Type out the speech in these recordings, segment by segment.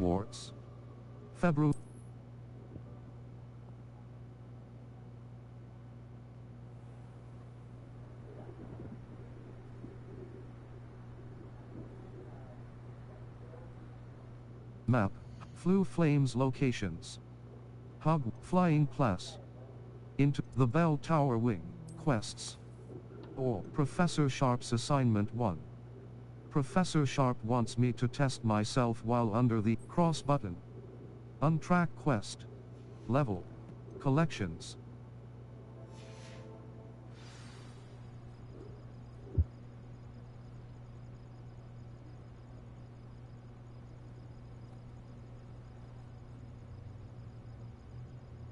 Hogwarts. February. Map. Flew Flames locations. Flying Class. Into the Bell Tower Wing. Quests. Or Professor Sharp's Assignment 1. Professor Sharp wants me to test myself while under the cross button. Untrack quest. Level. Collections.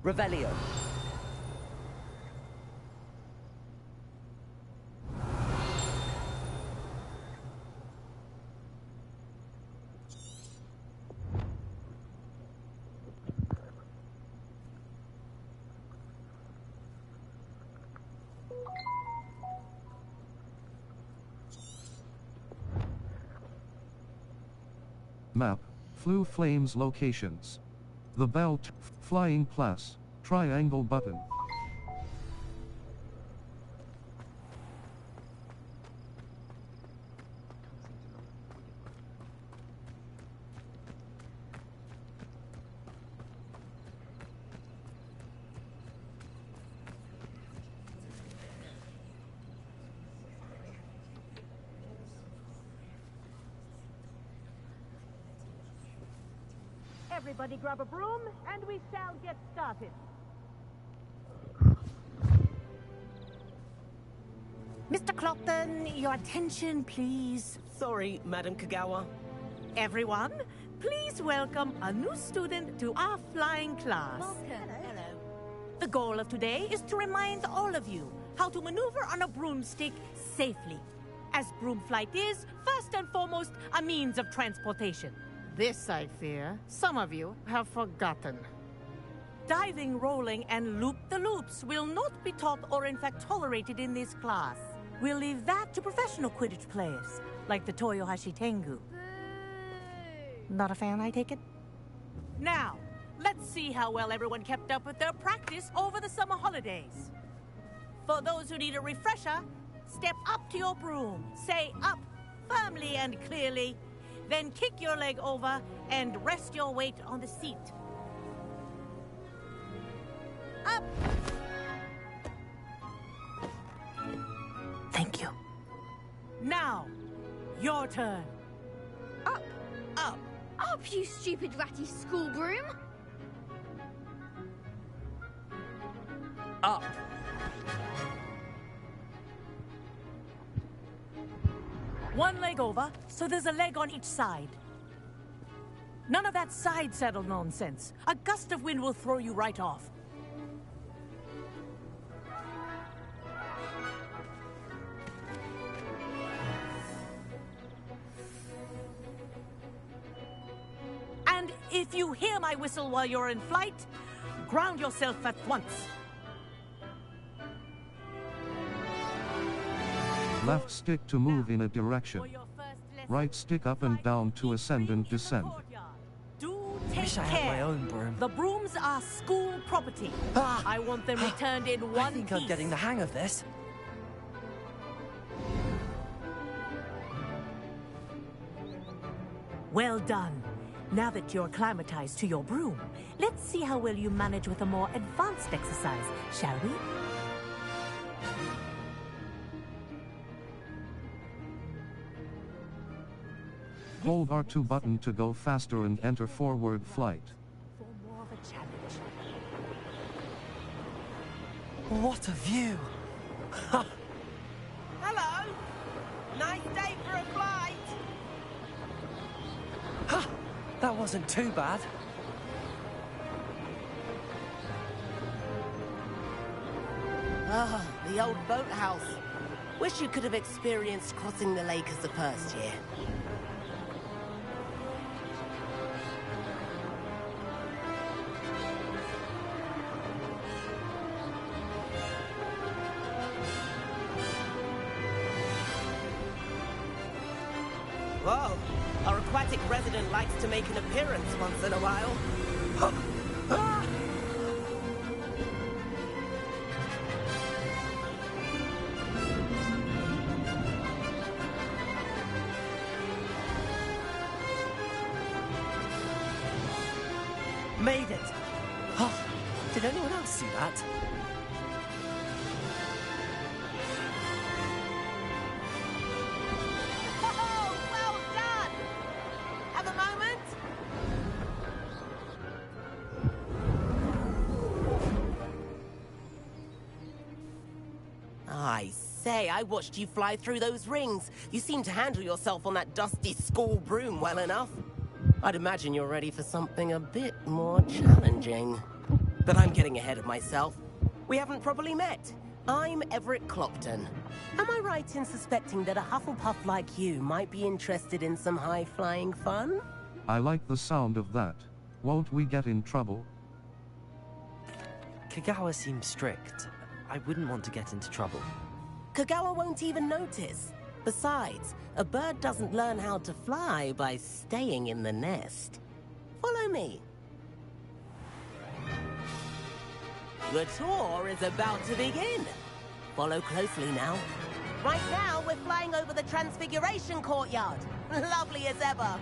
Revelio. Map. Flew Flames locations. The Bell Flying Class. Triangle button. Everybody grab a broom, and we shall get started. Mr. Clopton, your attention, please. Sorry, Madam Kagawa. Everyone, please welcome a new student to our flying class. Hello. The goal of today is to remind all of you how to maneuver on a broomstick safely, as broom flight is, first and foremost, a means of transportation. This, I fear, some of you have forgotten. Diving, rolling, and loop-the-loops will not be taught or in fact tolerated in this class. We'll leave that to professional Quidditch players, like the Toyohashi Tengu. Not a fan, I take it? Now, let's see how well everyone kept up with their practice over the summer holidays. For those who need a refresher, step up to your broom, say up firmly and clearly, then kick your leg over and rest your weight on the seat. Up! Thank you. Now, your turn. Up! Up. Up, you stupid ratty school broom! Up. One leg over, so there's a leg on each side. None of that side saddle nonsense. A gust of wind will throw you right off. And if you hear my whistle while you're in flight, ground yourself at once. Left stick to move in a direction. Right stick up and down to ascend and descend. Do take Wish I care. had my own broom. The brooms are school property. Ah! I want them returned in one I think piece. I'm getting the hang of this. Well done. Now that you're acclimatized to your broom, let's see how well you manage with a more advanced exercise, shall we? Hold R2 button to go faster and enter forward flight. For more of a challenge. What a view! Hello! Nice day for a flight! Ha! That wasn't too bad. Ah, the old boathouse. Wish you could have experienced crossing the lake as the first year. Whoa! I aquatic resident likes to make an appearance once in a while. Made it! Oh, did anyone else see that? Oh, well done! Have a moment? I say, I watched you fly through those rings. You seem to handle yourself on that dusty school broom well enough. I'd imagine you're ready for something a bit more challenging. But I'm getting ahead of myself. We haven't properly met. I'm Everett Clopton. Am I right in suspecting that a Hufflepuff like you might be interested in some high-flying fun? I like the sound of that. Won't we get in trouble? Kagawa seems strict. I wouldn't want to get into trouble. Kagawa won't even notice. Besides, a bird doesn't learn how to fly by staying in the nest. Follow me. The tour is about to begin. Follow closely now. Right now, we're flying over the Transfiguration Courtyard. Lovely as ever.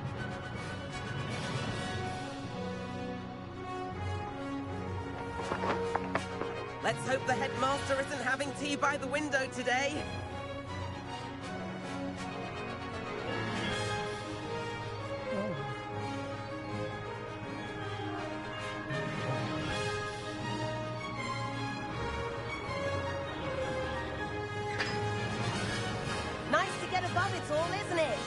Let's hope the headmaster isn't having tea by the window today. Nice to get above it all, isn't it?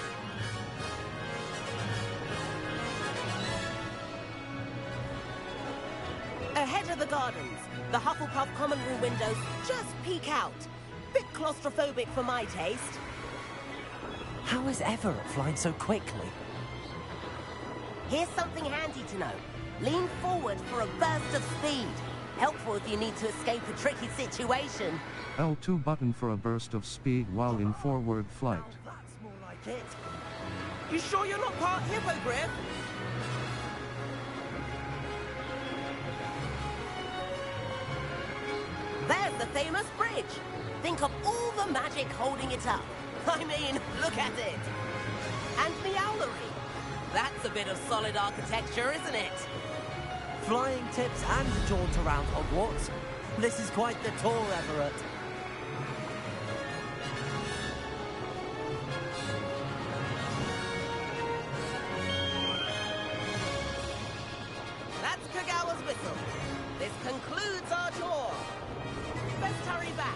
Ahead of the gardens, the Hufflepuff common room windows just peek out. Bit claustrophobic for my taste. How is Everett flying so quickly? Here's something handy to know. Lean forward for a burst of speed. Helpful if you need to escape a tricky situation. L2 button for a burst of speed while in forward flight. That's more like it. You sure you're not part hippogriff? There's the famous bridge. Think of all the magic holding it up. I mean, look at it. And the owlery. That's a bit of solid architecture, isn't it? Flying tips and a jaunt around Hogwarts. This is quite the tour, Everett. That's Kagawa's whistle. This concludes our tour. Best hurry back.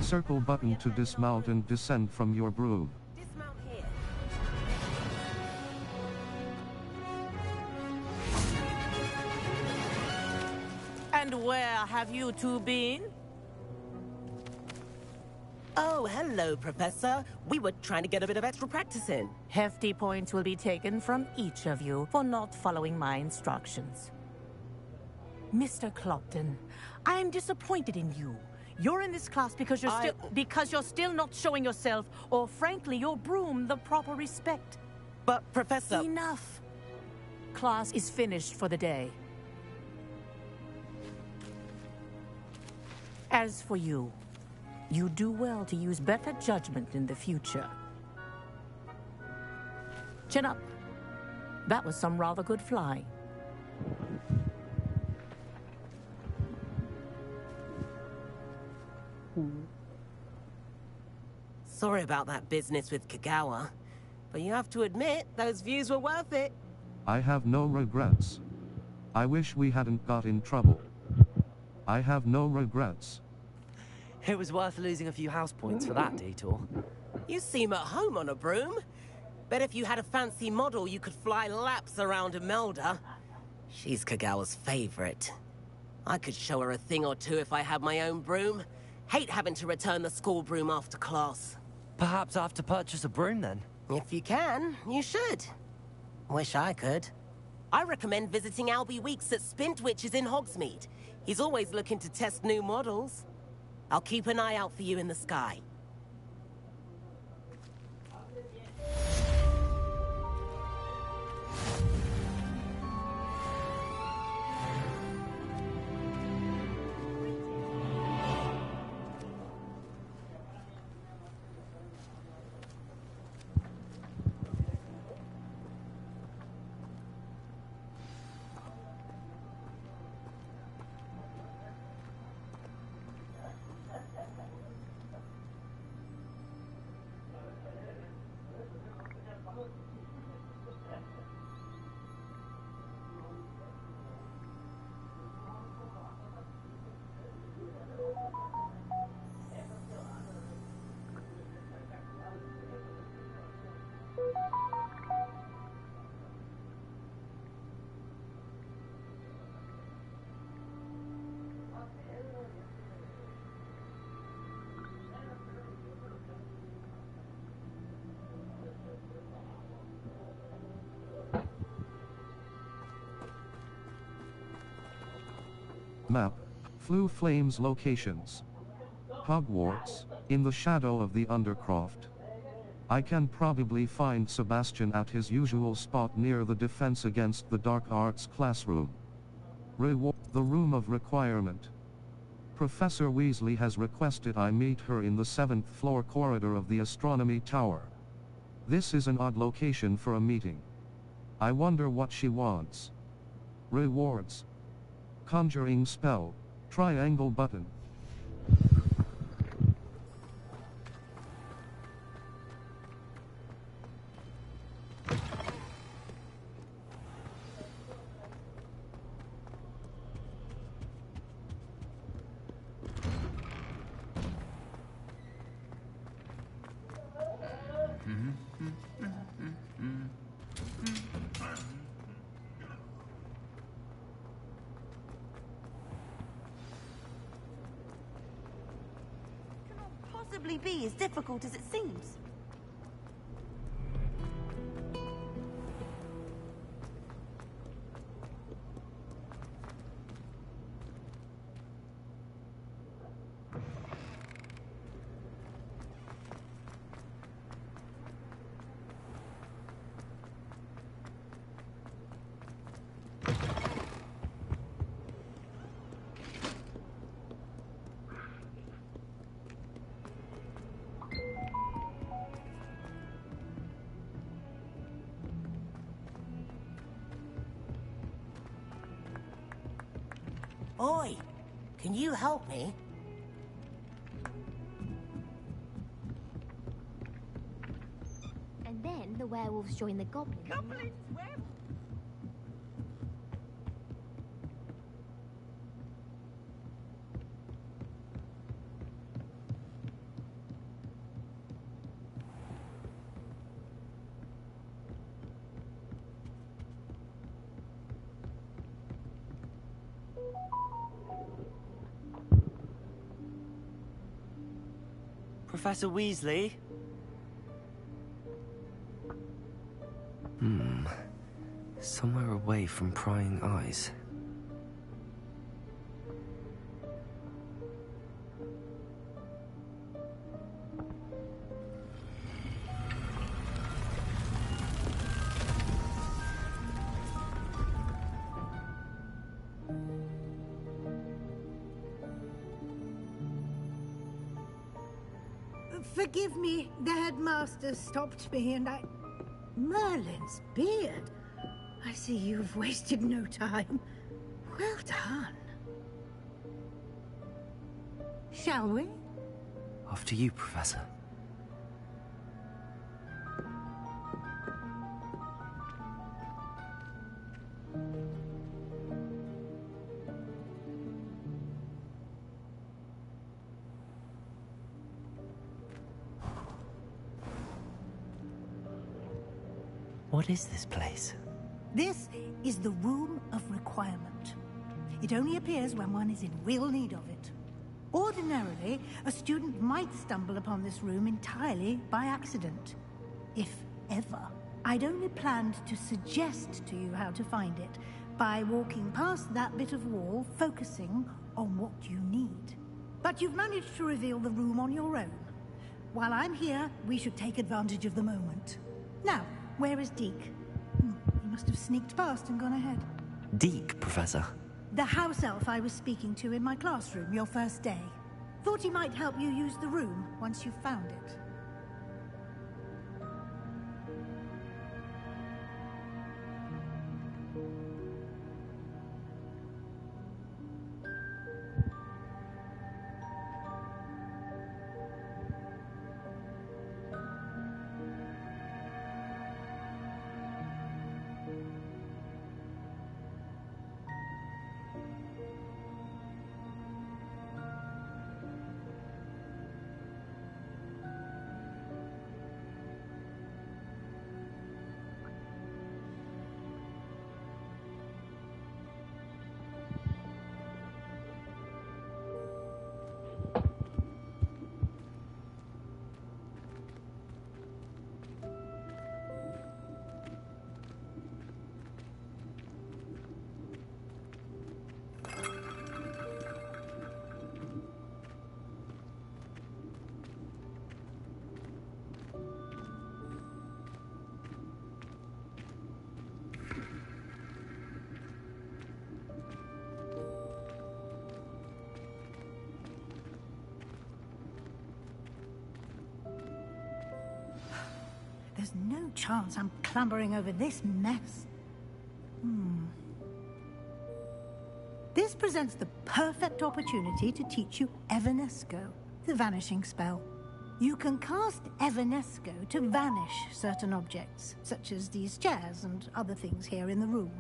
Circle button to dismount and descend from your broom. Dismount here. And where have you two been? Oh, hello, Professor. We were trying to get a bit of extra practice in. Hefty points will be taken from each of you for not following my instructions. Mr. Clopton, I am disappointed in you. You're in this class because you're still not showing yourself, or frankly, your broom, the proper respect. But, Professor... Enough. Class is finished for the day. As for you, you do well to use better judgment in the future. Chin up. That was some rather good flying. Sorry about that business with Kagawa, but you have to admit, those views were worth it. I have no regrets. I wish we hadn't got in trouble. I have no regrets. It was worth losing a few house points for that detour. You seem at home on a broom. Bet if you had a fancy model, you could fly laps around Imelda. She's Kagawa's favorite. I could show her a thing or two if I had my own broom. Hate having to return the school broom after class. Perhaps I have to purchase a broom then. If you can, you should. Wish I could. I recommend visiting Albie Weeks at Spintwitches in Hogsmeade. He's always looking to test new models. I'll keep an eye out for you in the sky. Map. Flue Flames locations. Hogwarts, in the shadow of the Undercroft. I can probably find Sebastian at his usual spot near the Defense Against the Dark Arts classroom. The Room of Requirement. Professor Weasley has requested I meet her in the 7th floor corridor of the Astronomy Tower. This is an odd location for a meeting. I wonder what she wants. Rewards. Conjuring spell. Triangle button. Possibly be as difficult as it seems. Oi, can you help me? And then the werewolves join the goblins. Professor Weasley? Somewhere away from prying eyes. Forgive me, the headmaster stopped me and I... Merlin's beard. I see you've wasted no time. Well done. Shall we? After you, Professor. What is this place? This is the Room of Requirement. It only appears when one is in real need of it. Ordinarily, a student might stumble upon this room entirely by accident. If ever. I'd only planned to suggest to you how to find it by walking past that bit of wall, focusing on what you need. But you've managed to reveal the room on your own. While I'm here, we should take advantage of the moment. Now, where is Deke? He must have sneaked past and gone ahead. Deke, Professor. The house elf I was speaking to in my classroom your first day. Thought he might help you use the room once you've found it. There's no chance I'm clambering over this mess. This presents the perfect opportunity to teach you Evanesco, the vanishing spell. You can cast Evanesco to vanish certain objects, such as these chairs and other things here in the room.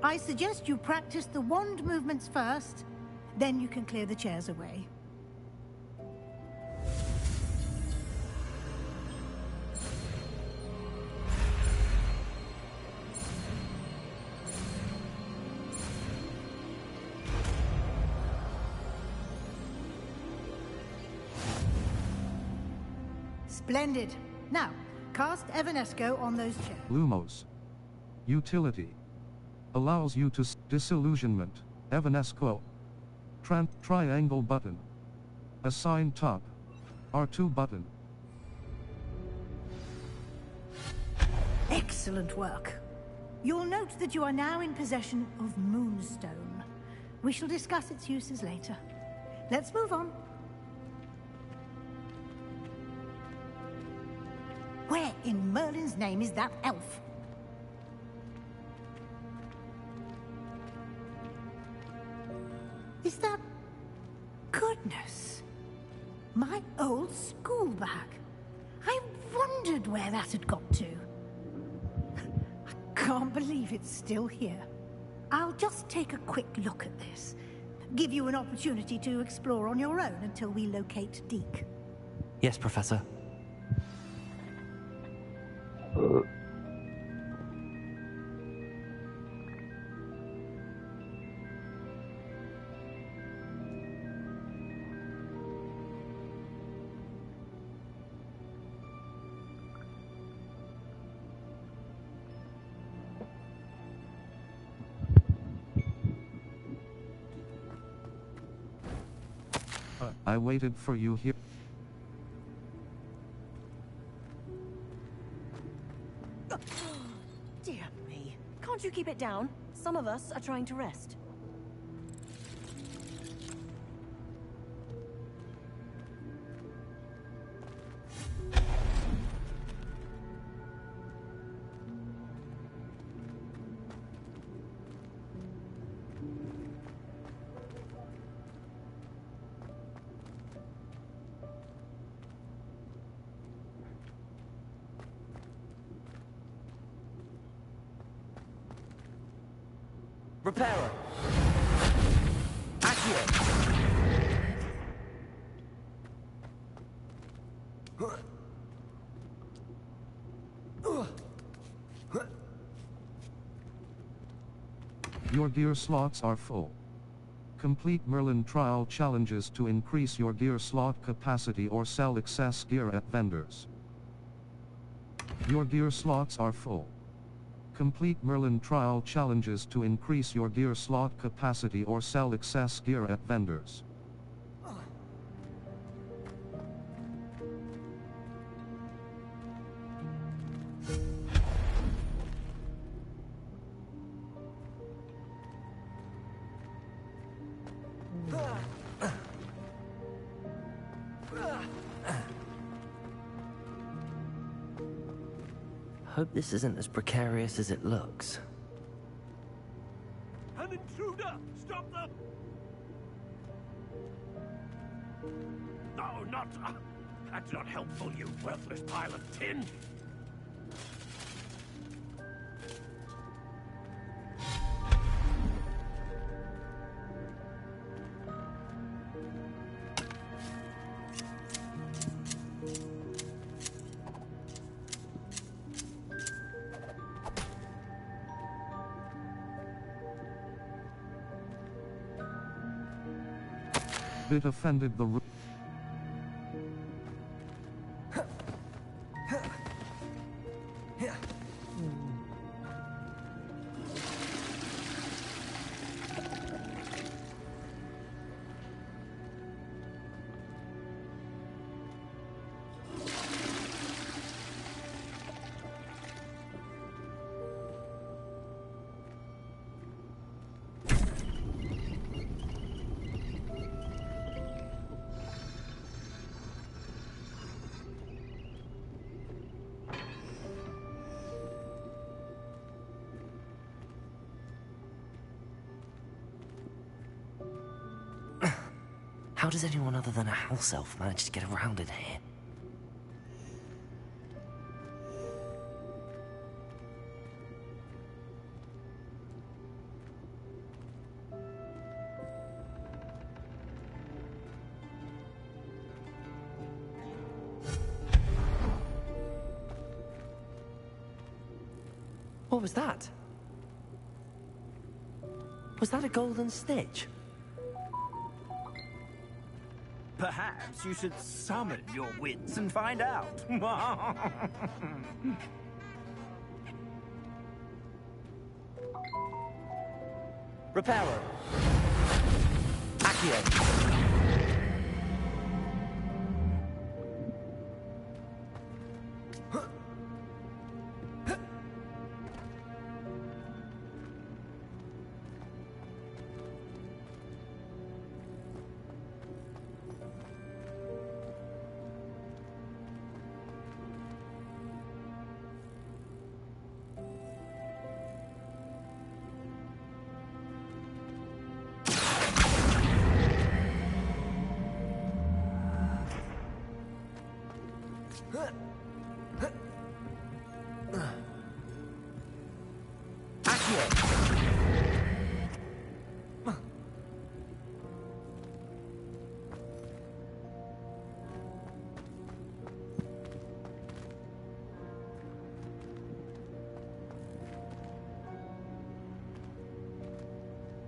I suggest you practice the wand movements first, then you can clear the chairs away. Splendid. Now, cast Evanesco on those chairs. Lumos. Utility. Allows you to disillusionment. Evanesco. Triangle button. Assign top. R2 button. Excellent work. You'll note that you are now in possession of Moonstone. We shall discuss its uses later. Let's move on. Where in Merlin's name is that elf? Is that... Goodness. My old school bag. I wondered where that had got to. I can't believe it's still here. I'll just take a quick look at this. Give you an opportunity to explore on your own until we locate Deke. Yes, Professor. I waited for you here. Dear me. Can't you keep it down? Some of us are trying to rest. Repairer. Accio. Your gear slots are full. Complete Merlin trial challenges to increase your gear slot capacity or sell excess gear at vendors. Your gear slots are full. Complete Merlin trial challenges to increase your gear slot capacity or sell excess gear at vendors. Hope this isn't as precarious as it looks. An intruder! Stop them! No, not... that's not helpful, you worthless pile of tin! Bit offended the How does anyone other than a house elf manage to get around in here? What was that? Was that a golden snitch? Perhaps you should summon your wits and find out. Reparo. Accio.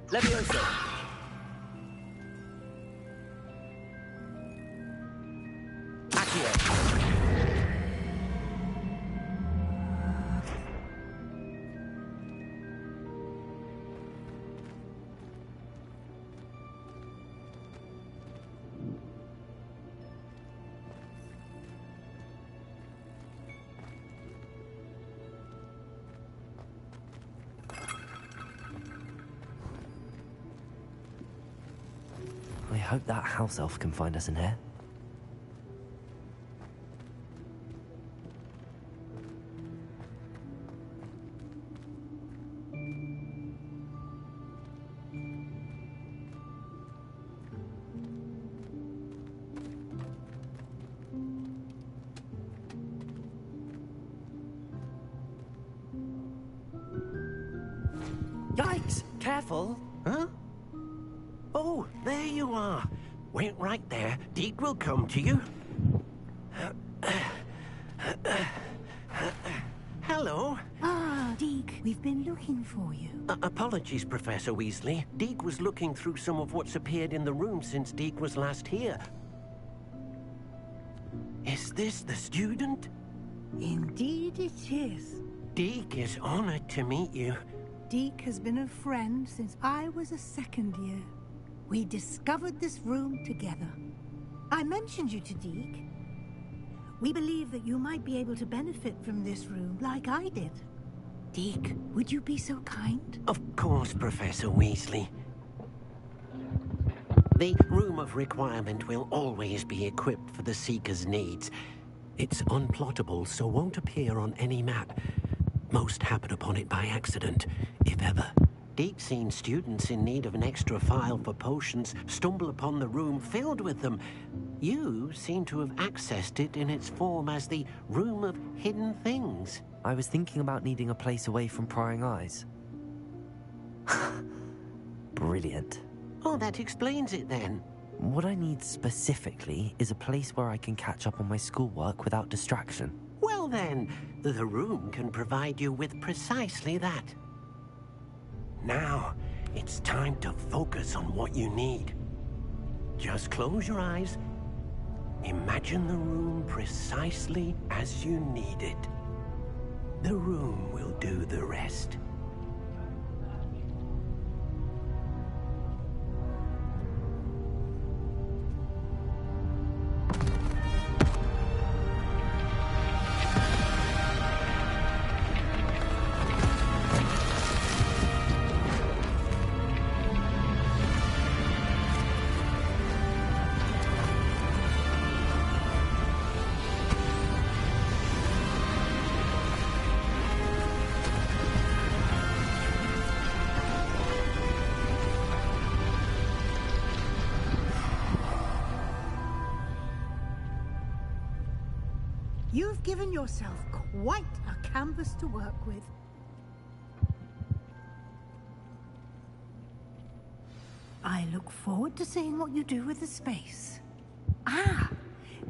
Levioso. Accio. I hope that house elf can find us in here. Yikes! Careful! Huh? Oh, there you are. Wait right there. Deke will come to you. Hello. Ah, Deke, we've been looking for you. Apologies, Professor Weasley. Deke was looking through some of what's appeared in the room since Deke was last here. Is this the student? Indeed it is. Deke is honored to meet you. Deke has been a friend since I was a second year. We discovered this room together. I mentioned you to Deke. We believe that you might be able to benefit from this room like I did. Deke, would you be so kind? Of course, Professor Weasley. The Room of Requirement will always be equipped for the Seeker's needs. It's unplottable, so won't appear on any map. Most happen upon it by accident, if ever. Deke's seen students in need of an extra file for potions stumble upon the room filled with them. You seem to have accessed it in its form as the Room of Hidden Things. I was thinking about needing a place away from prying eyes. Brilliant. Oh, that explains it then. What I need specifically is a place where I can catch up on my schoolwork without distraction. Well then, the room can provide you with precisely that. Now, it's time to focus on what you need. Just close your eyes. Imagine the room precisely as you need it. The room will do the rest. You've given yourself quite a canvas to work with. I look forward to seeing what you do with the space. Ah,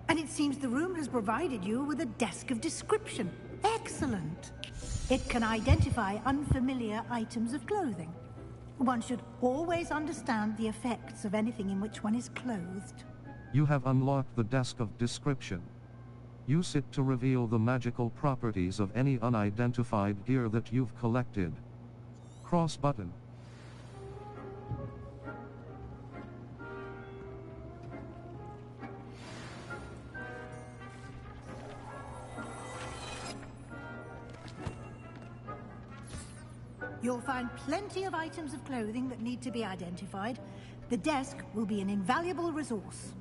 and it seems the room has provided you with a desk of description. Excellent. It can identify unfamiliar items of clothing. One should always understand the effects of anything in which one is clothed. You have unlocked the desk of description. Use it to reveal the magical properties of any unidentified gear that you've collected. Cross button. You'll find plenty of items of clothing that need to be identified. The desk will be an invaluable resource.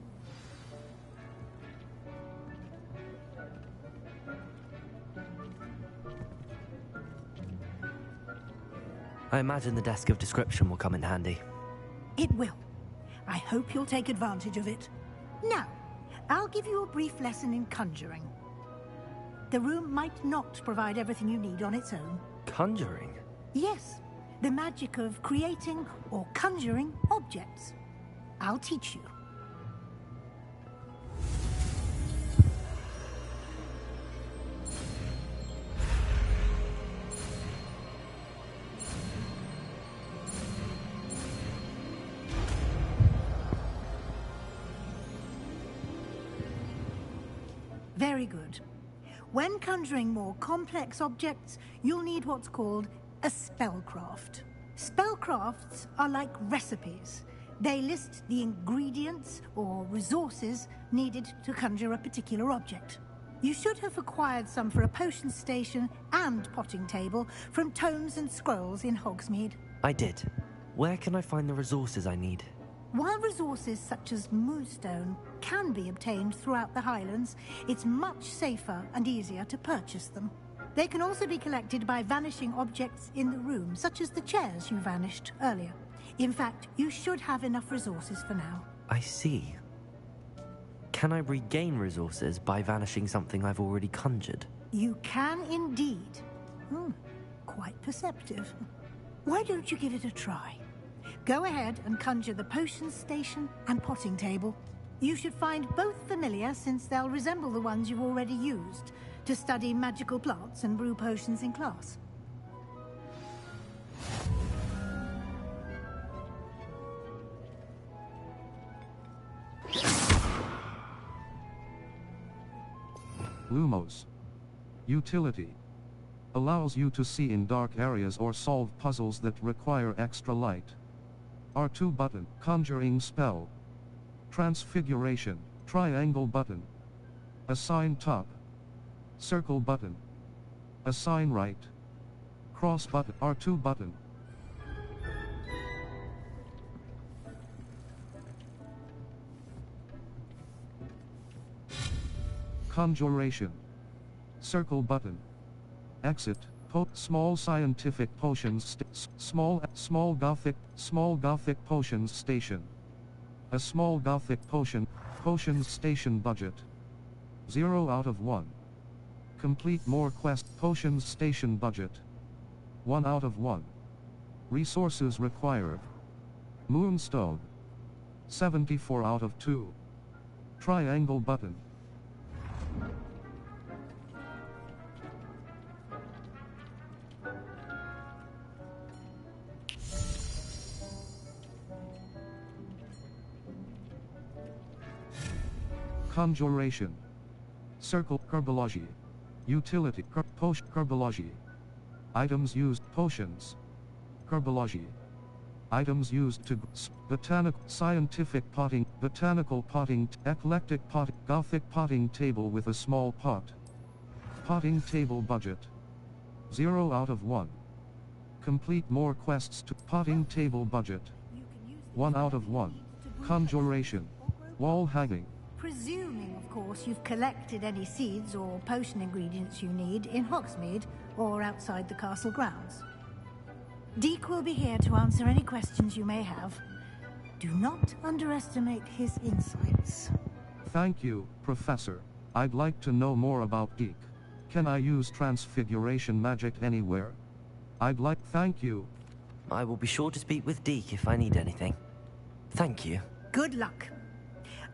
I imagine the desk of description will come in handy. It will. I hope you'll take advantage of it. Now, I'll give you a brief lesson in conjuring. The room might not provide everything you need on its own. Conjuring? Yes, the magic of creating or conjuring objects. I'll teach you. Very good. When conjuring more complex objects, you'll need what's called a spellcraft. Spellcrafts are like recipes. They list the ingredients or resources needed to conjure a particular object. You should have acquired some for a potion station and potting table from tomes and scrolls in Hogsmeade. I did. Where can I find the resources I need? While resources such as moonstone can be obtained throughout the Highlands, it's much safer and easier to purchase them. They can also be collected by vanishing objects in the room, such as the chairs you vanished earlier. In fact, you should have enough resources for now. I see. Can I regain resources by vanishing something I've already conjured? You can indeed. Quite perceptive. Why don't you give it a try? Go ahead and conjure the potion station and potting table. You should find both familiar, since they'll resemble the ones you've already used to study magical plants and brew potions in class. Lumos. Utility. Allows you to see in dark areas or solve puzzles that require extra light. R2 button. Conjuring spell. Transfiguration. Triangle button. Assign top. Circle button. Assign right. Cross button. R2 button. Conjuration. Circle button. Exit. Small scientific potions. Small gothic potions station. A small gothic potions station budget. 0 out of 1. Complete more quest potions station budget. 1 out of 1. Resources required. Moonstone. 74 out of 2. Triangle button. Conjuration. Circle. Herbology. Utility. Herbology. Items used. Potions. Herbology. Items used to botanical, scientific potting, botanical potting, eclectic pot, gothic potting table with a small pot. Potting table budget. 0 out of 1. Complete more quests to potting table budget. 1 out of 1. Conjuration. Wall hanging. Presuming, of course, you've collected any seeds or potion ingredients you need in Hogsmeade or outside the castle grounds. Deek will be here to answer any questions you may have. Do not underestimate his insights. Thank you, Professor. I'd like to know more about Deek. Can I use transfiguration magic anywhere? Thank you. I will be sure to speak with Deek if I need anything. Thank you. Good luck.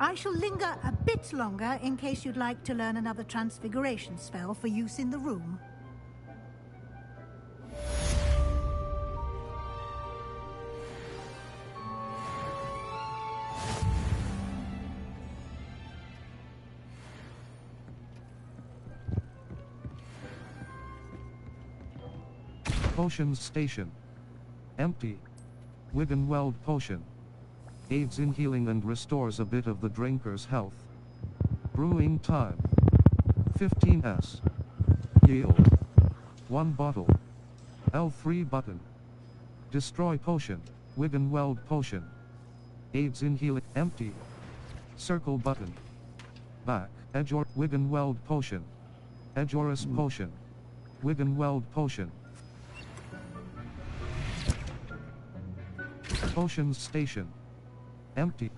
I shall linger a bit longer in case you'd like to learn another transfiguration spell for use in the room. Potions station. Empty. Wiggenweld potion. Aids in healing and restores a bit of the drinker's health. Brewing time. 15s. Yield. 1 bottle. L3 button. Destroy potion. Wiggenweld potion. Aids in healing. Empty. Circle button. Back. Wiggenweld potion. Edgeoris potion. Wiggenweld potion. Potions station. Empty.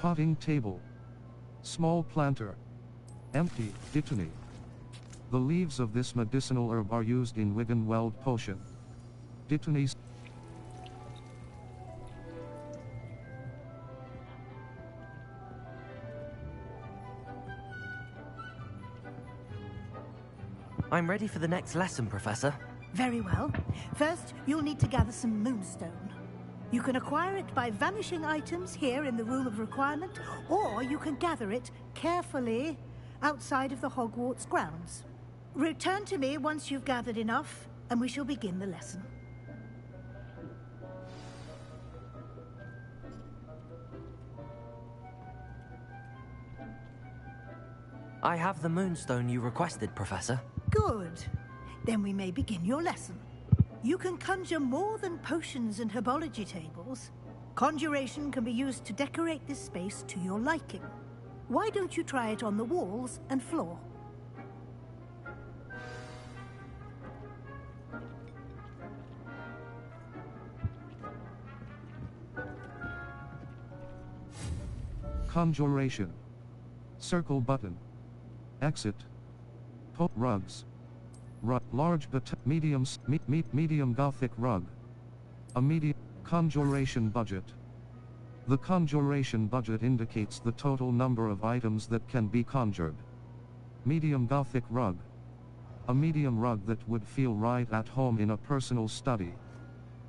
Potting table. Small planter. Empty. Dittany. The leaves of this medicinal herb are used in Wiggenweld potion. Dittany's. I'm ready for the next lesson, Professor. Very well. First, you'll need to gather some moonstone. You can acquire it by vanishing items here in the Room of Requirement, or you can gather it carefully outside of the Hogwarts grounds. Return to me once you've gathered enough, and we shall begin the lesson. I have the moonstone you requested, Professor. Good. Then we may begin your lesson. You can conjure more than potions and herbology tables. Conjuration can be used to decorate this space to your liking. Why don't you try it on the walls and floor? Conjuration. Circle button. Exit. Rugs. Large medium gothic rug. A medium conjuration budget. The conjuration budget indicates the total number of items that can be conjured. Medium gothic rug. A medium rug that would feel right at home in a personal study.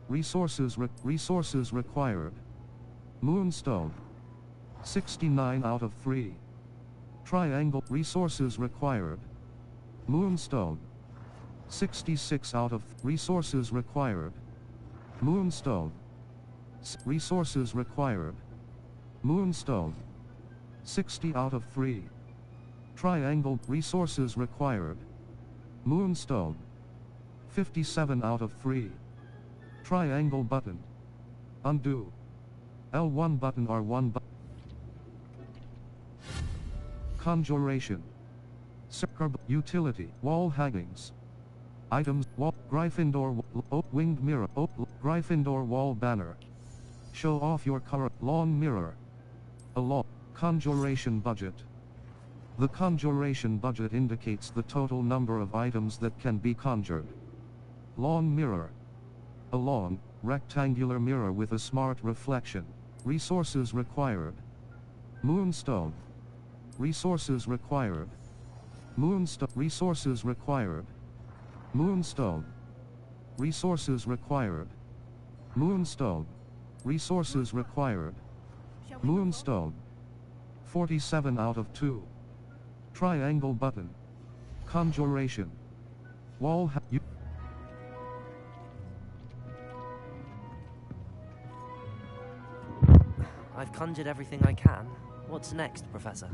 Resources required. Moonstone. 69 out of 3. Triangle. Resources required. Moonstone. 66 out of resources required. Moonstone. Resources required. Moonstone. 60 out of 3. Triangle. Resources required. Moonstone. 57 out of 3. Triangle button. Undo. L1 button R1 button. Conjuration. Utility. Wall hangings. Items. Wall. Gryffindor. Winged mirror. Gryffindor wall banner. Show off your current lawn mirror. A law. Conjuration budget. The conjuration budget indicates the total number of items that can be conjured. Lawn mirror. A long, rectangular mirror with a smart reflection. Resources required. Moonstone. Resources required. Moonstone. Resources required. Moonstone. Resources required. Moonstone. Resources required. Moonstone. 47 out of 2. Triangle button. Conjuration. Wall I've conjured everything I can. What's next, Professor?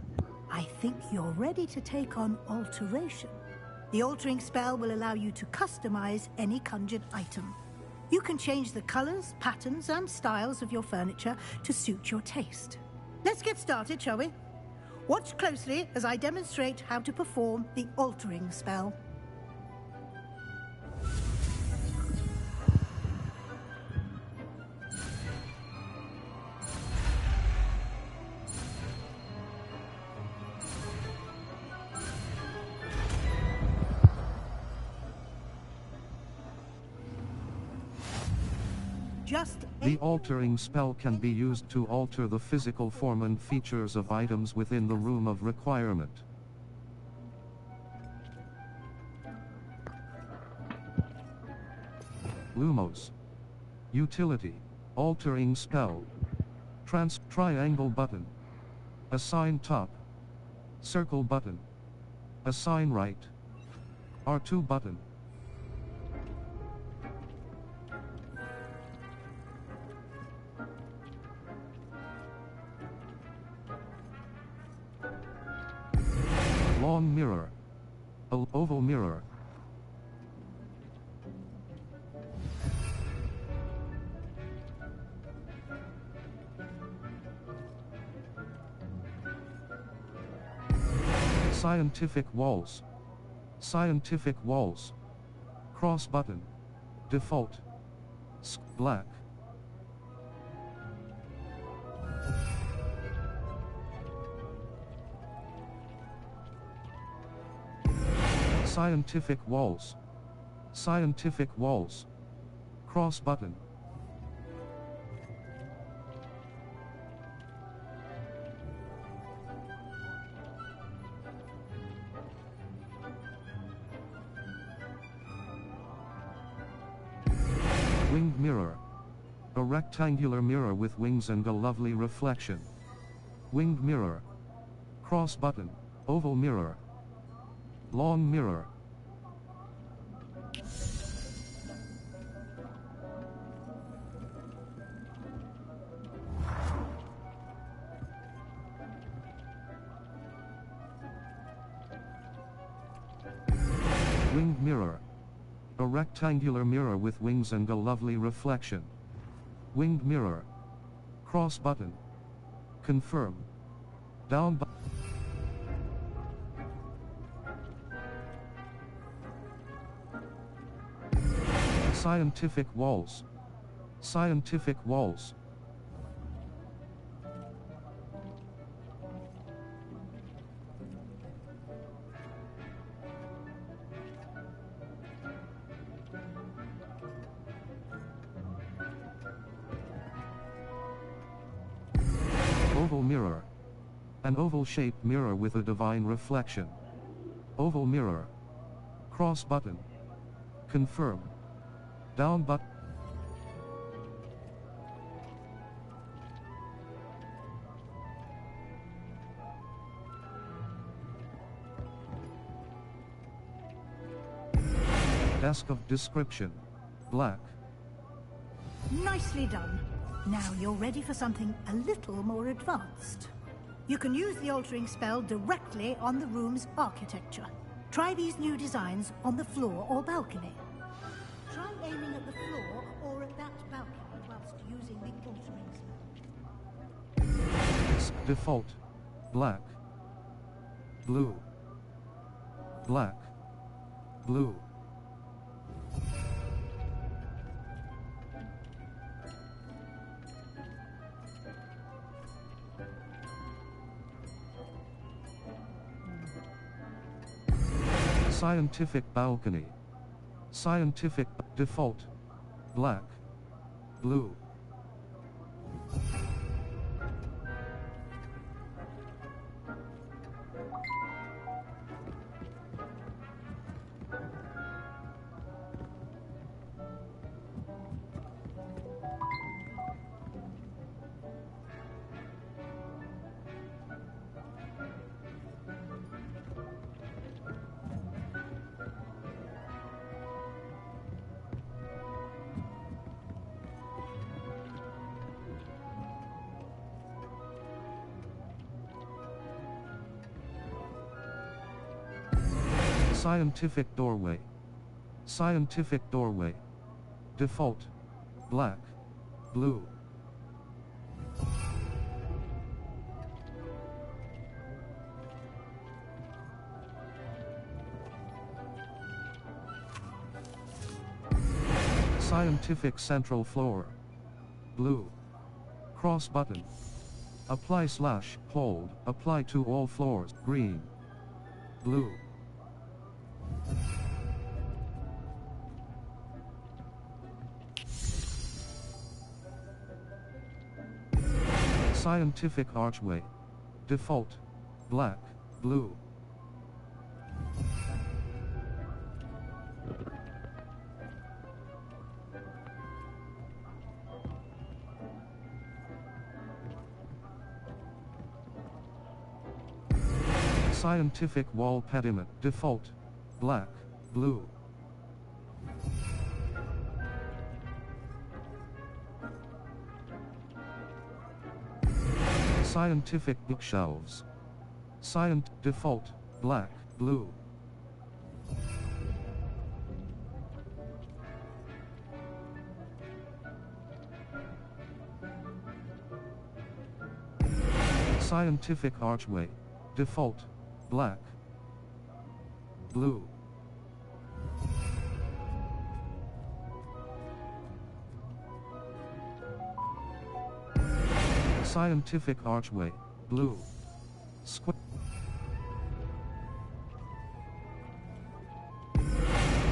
I think you're ready to take on alteration. The altering spell will allow you to customize any conjured item. You can change the colors, patterns, and styles of your furniture to suit your taste. Let's get started, shall we? Watch closely as I demonstrate how to perform the altering spell. The altering spell can be used to alter the physical form and features of items within the room of requirement. Lumos. Utility. Altering spell. Triangle button. Assign top. Circle button. Assign right. R2 button. Long mirror. Oval mirror. Scientific walls. Scientific walls. Cross button. Default. Black. Scientific walls. Scientific walls. Cross button. Winged mirror. A rectangular mirror with wings and a lovely reflection. Winged mirror. Cross button. Oval mirror. Long mirror. Winged mirror. A rectangular mirror with wings and a lovely reflection. Winged mirror. Cross button. Confirm. Down button. Scientific walls. Scientific walls. Oval mirror. An oval-shaped mirror with a divine reflection. Oval mirror. Cross button. Confirm. Down button. Desk of description. Black. Nicely done. Now you're ready for something a little more advanced. You can use the altering spell directly on the room's architecture. Try these new designs on the floor or balcony. Try aiming at the floor or at that balcony whilst using the altering spell. Default. Black. Blue. Black. Blue. Scientific balcony. Scientific default. Black. Blue. Scientific doorway. Scientific doorway. Default. Black. Blue. Scientific central floor. Blue. Cross button. Apply / hold. Apply to all floors. Green. Blue. Scientific archway. Default. Black. Blue. Scientific wall pediment. Default. Black. Blue. Scientific bookshelves. Default. Black. Blue. Scientific archway. Default. Black. Blue. Scientific archway. Blue.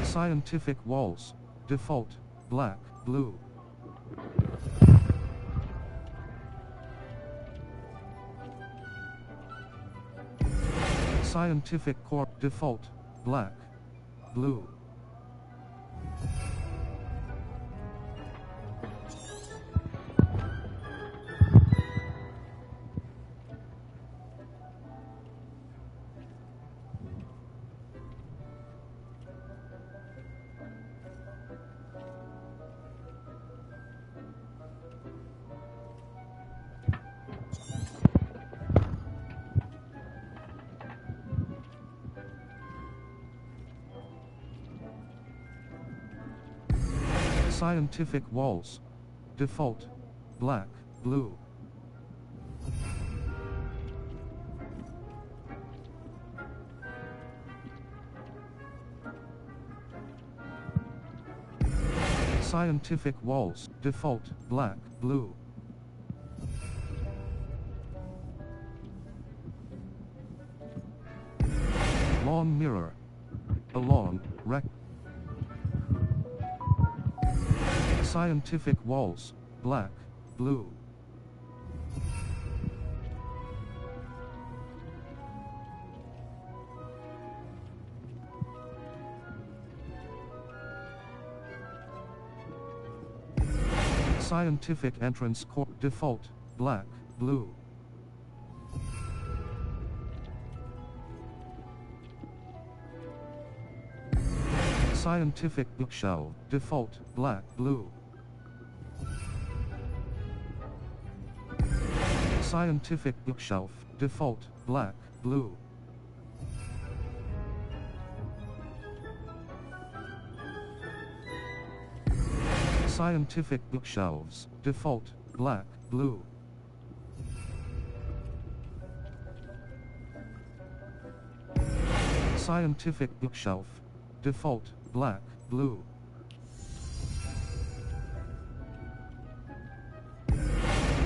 Scientific walls. Default. Black. Blue. Scientific core. Default. Black. Blue. Scientific walls. Default. Black. Blue. Scientific walls. Default. Black. Blue. Long mirror. A long, Scientific walls. Black. Blue. Scientific entrance core. Default. Black. Blue. Scientific bookshelf, default, black, blue. Scientific bookshelf, default, black, blue. Scientific bookshelves, default, black, blue. Scientific bookshelf, default, black, blue.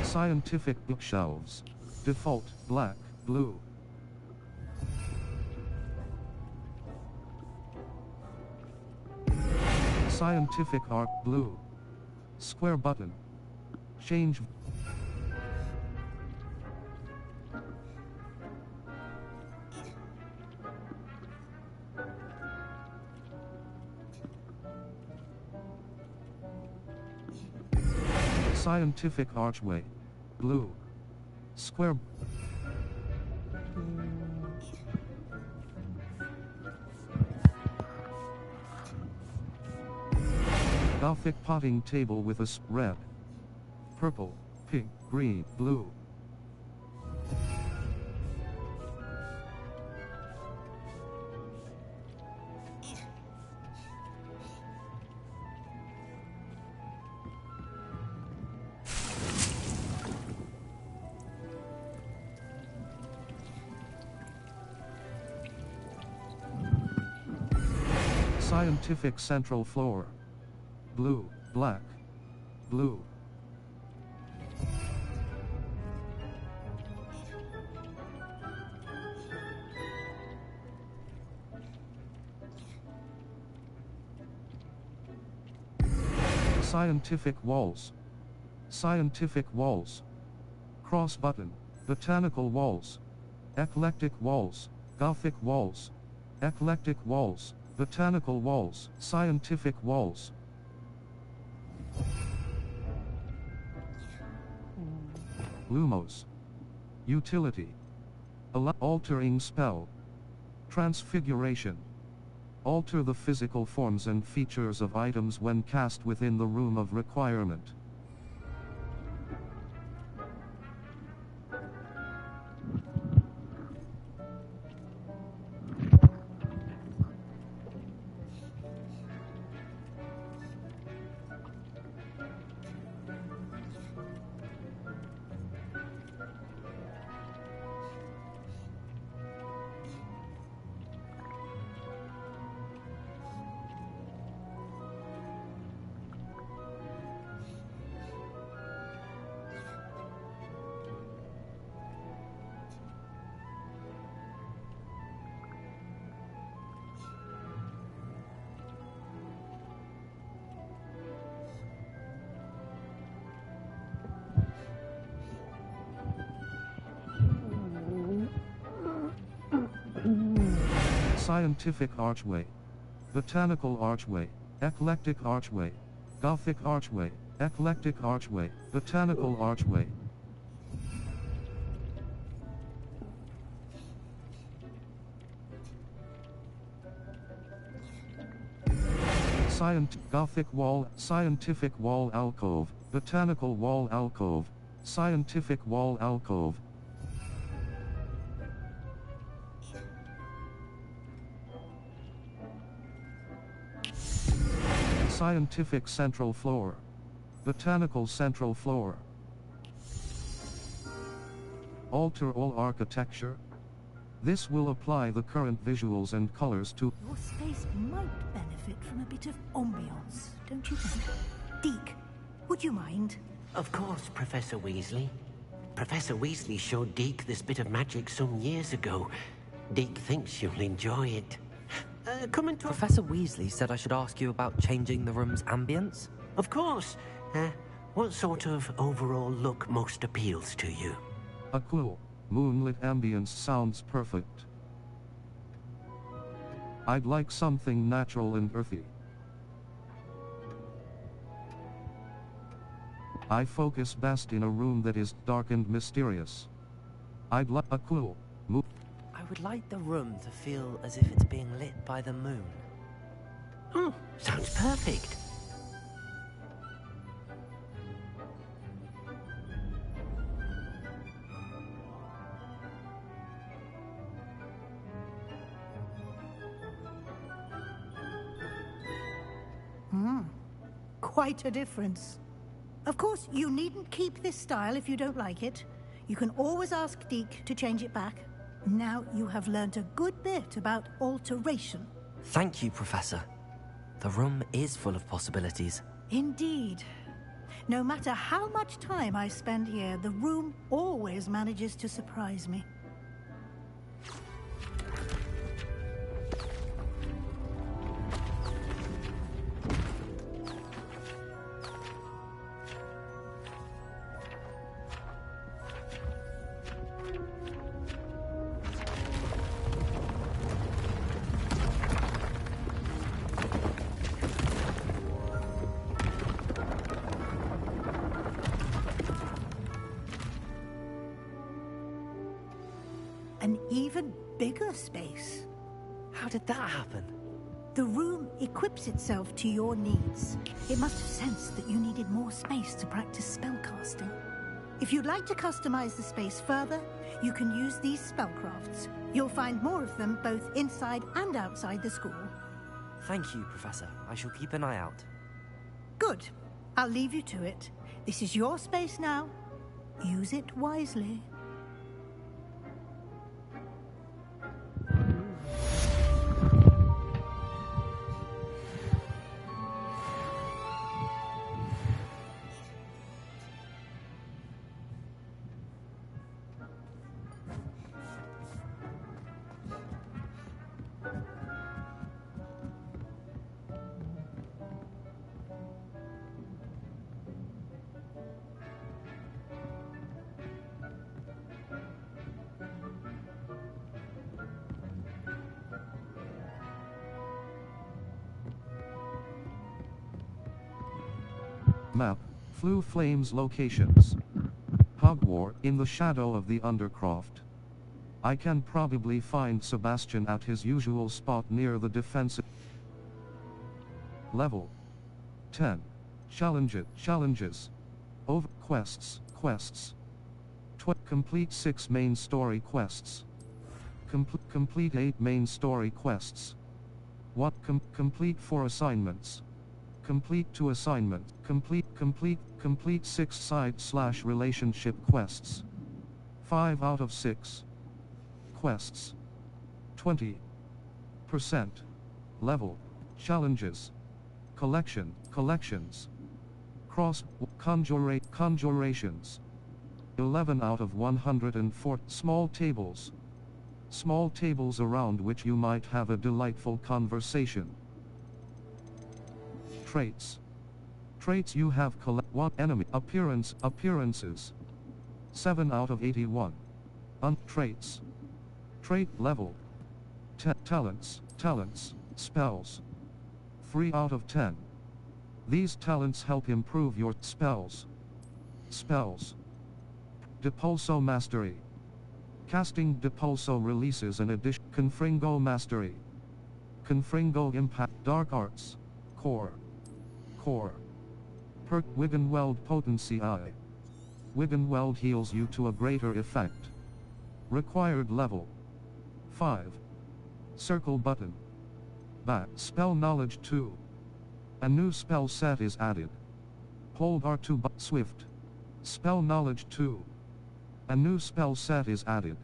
Scientific bookshelves, default, black, blue. Scientific art, blue. Square button. Change. Scientific archway, blue. Square. Gothic potting table with a red, purple, pink, green, blue. Scientific central floor. Blue, black, blue. Scientific walls. Scientific walls. Cross button. Botanical walls. Eclectic walls. Gothic walls. Eclectic walls. Botanical walls. Scientific walls. Lumos. Utility. Altering spell. Transfiguration. Alter the physical forms and features of items when cast within the room of requirement. Scientific archway. Botanical archway. Eclectic archway. Gothic archway. Eclectic archway. Botanical archway. Gothic wall. Scientific wall alcove. Botanical wall alcove. Scientific wall alcove. Scientific central floor. Botanical central floor. Alter all architecture. This will apply the current visuals and colors to... Your space might benefit from a bit of ambiance, don't you think? Deke, would you mind? Of course, Professor Weasley. Professor Weasley showed Deke this bit of magic some years ago. Deke thinks you'll enjoy it. Come and talk. Professor Weasley said I should ask you about changing the room's ambience? Of course. What sort of overall look most appeals to you? A cool, moonlit ambience sounds perfect. I'd like something natural and earthy. I focus best in a room that is dark and mysterious. I'd like a cool, I would like the room to feel as if it's being lit by the moon. Sounds perfect. Quite a difference. Of course, you needn't keep this style if you don't like it. You can always ask Deke to change it back. Now you have learned a good bit about alteration. Thank you, Professor. The room is full of possibilities. Indeed. No matter how much time I spend here, the room always manages to surprise me. An even bigger space. How did that happen? The room equips itself to your needs. It must have sensed that you needed more space to practice spellcasting. If you'd like to customize the space further, you can use these spellcrafts. You'll find more of them both inside and outside the school. Thank you, Professor. I shall keep an eye out. Good. I'll leave you to it. This is your space now. Use it wisely. Map, Flue Flames locations. Hogwarts, in the shadow of the Undercroft. I can probably find Sebastian at his usual spot near the defensive. Level 10. Challenges. Over quests. Complete 6 main story quests. Complete 8 main story quests. Complete 4 assignments. Complete 2 assignments. Complete 6 side/relationship quests. 5 out of 6. Quests. 20%. Level. Challenges. Collections. Conjurations. 11 out of 104. Small tables. Small tables around which you might have a delightful conversation. Traits you have one enemy. Appearances. 7 out of 81. Traits. Trait level. Talents. Spells. 3 out of 10. These talents help improve your spells. Depulso Mastery. Casting Depulso releases an addition. Confringo Mastery. Confringo Impact. Dark Arts. Core. Perk Wiggenweld Potency I. Wiggenweld heals you to a greater effect. Required level 5. Circle button. Back. Spell Knowledge 2. A new spell set is added. Hold R2 Swift. Spell Knowledge 2. A new spell set is added.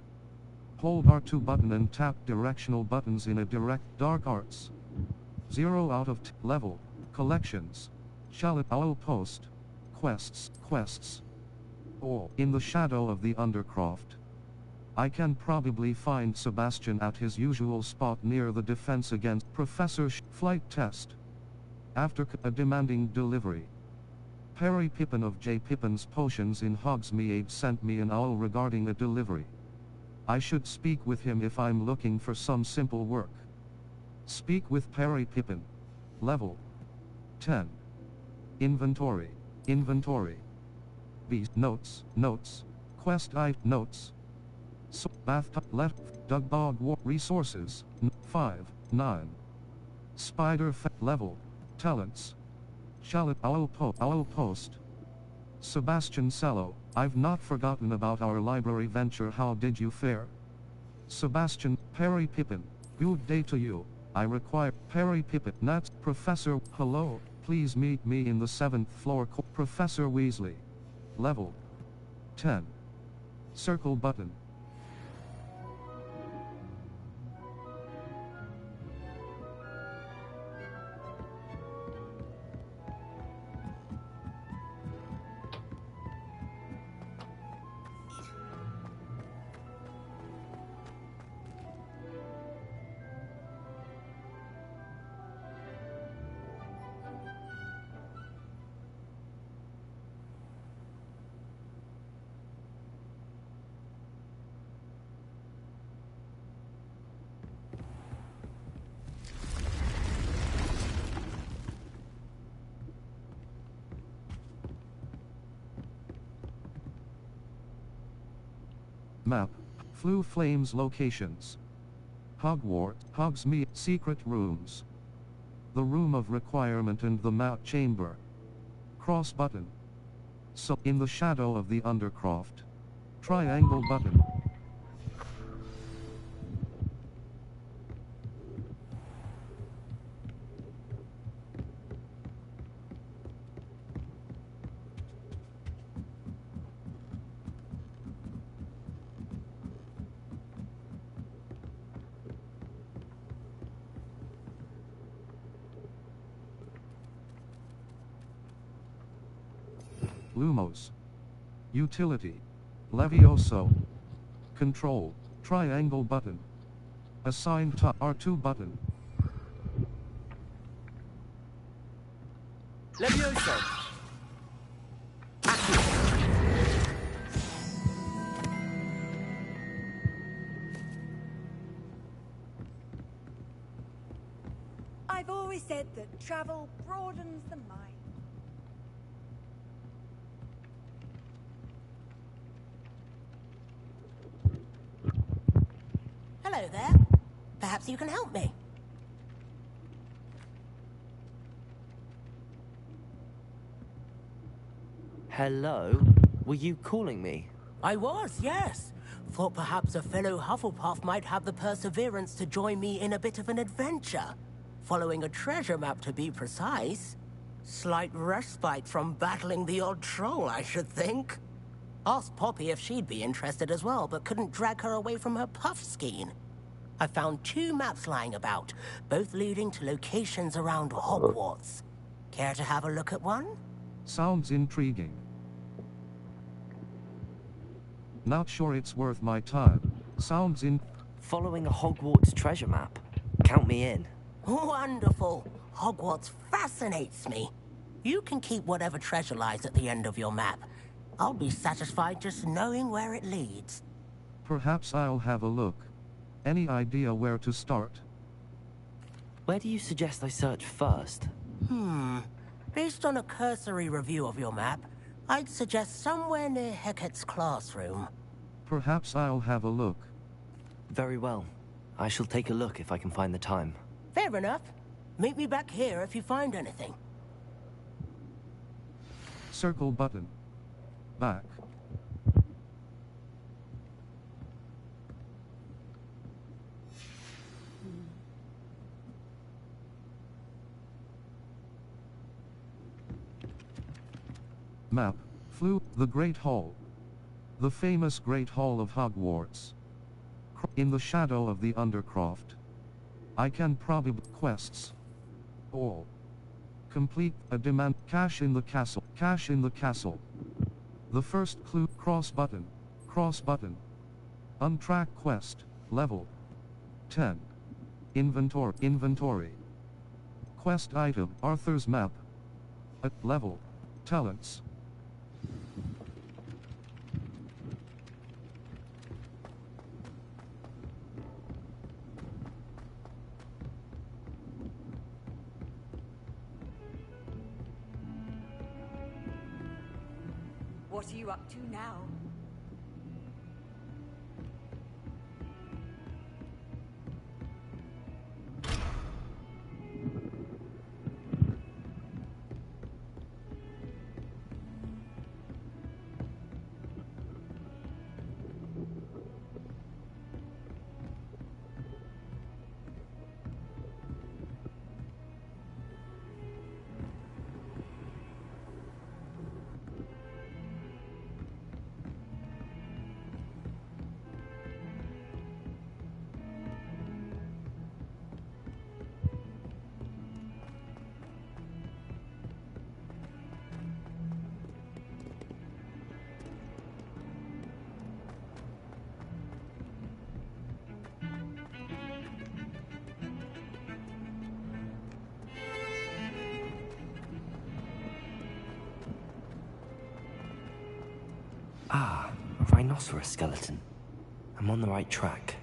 Hold R2 button and tap directional buttons in a direct. Dark Arts. 0 out of level. Collections. Challenge. Owl Post. Quests. Or, in the shadow of the Undercroft. I can probably find Sebastian at his usual spot near the defense against Professor Flight Test. After a demanding delivery. Perry Pippin of J. Pippin's Potions in Hogsmeade sent me an owl regarding a delivery. I should speak with him if I'm looking for some simple work. Speak with Perry Pippin. Level 10. Inventory. Notes. Quest notes. Bathtub Dugbog War Resources 5, 9. Level. Talents. Shallot Owl Post. Sebastian Cello, I've not forgotten about our library venture. How did you fare? Sebastian, Perry Pippin, good day to you. I require Perry Pippin. Nats, Professor, hello, please meet me in the 7th floor. Professor Weasley. Level 10. Circle button. Map. Flue Flames locations. Hogwarts, Hogsmeade, secret rooms. The room of requirement and the map chamber. Cross button. So, in the shadow of the Undercroft. Triangle button. Lumos. Utility. Levioso. Control. Triangle button. Assign to R2 button. Levioso! I've always said that travel broadens the mind. Hello there. Perhaps you can help me. Hello? Were you calling me? I was, yes. Thought perhaps a fellow Hufflepuff might have the perseverance to join me in a bit of an adventure. Following a treasure map, to be precise. Slight respite from battling the odd troll, I should think. Asked Poppy if she'd be interested as well, but couldn't drag her away from her puff skein. I found 2 maps lying about, both leading to locations around Hogwarts. Care to have a look at one? Sounds intriguing. Not sure it's worth my time. Sounds in... Following a Hogwarts treasure map? Count me in. Wonderful. Hogwarts fascinates me. You can keep whatever treasure lies at the end of your map. I'll be satisfied just knowing where it leads. Perhaps I'll have a look. Any idea where to start? Where do you suggest I search first? Based on a cursory review of your map, I'd suggest somewhere near Hecat's classroom. Perhaps I'll have a look. Very well. I shall take a look if I can find the time. Fair enough. Meet me back here if you find anything. Circle button. Back. Map. Flue, the Great Hall. The famous Great Hall of Hogwarts. In the shadow of the Undercroft. I can probably quests. All. Complete a demand. Cash in the castle. Cash in the castle. The first clue. Cross button. Cross button. Untrack quest. Level 10. Inventory. Inventory. Quest item. Arthur's map. At level. Talents. What are you up to now? Ah, a rhinoceros skeleton. I'm on the right track.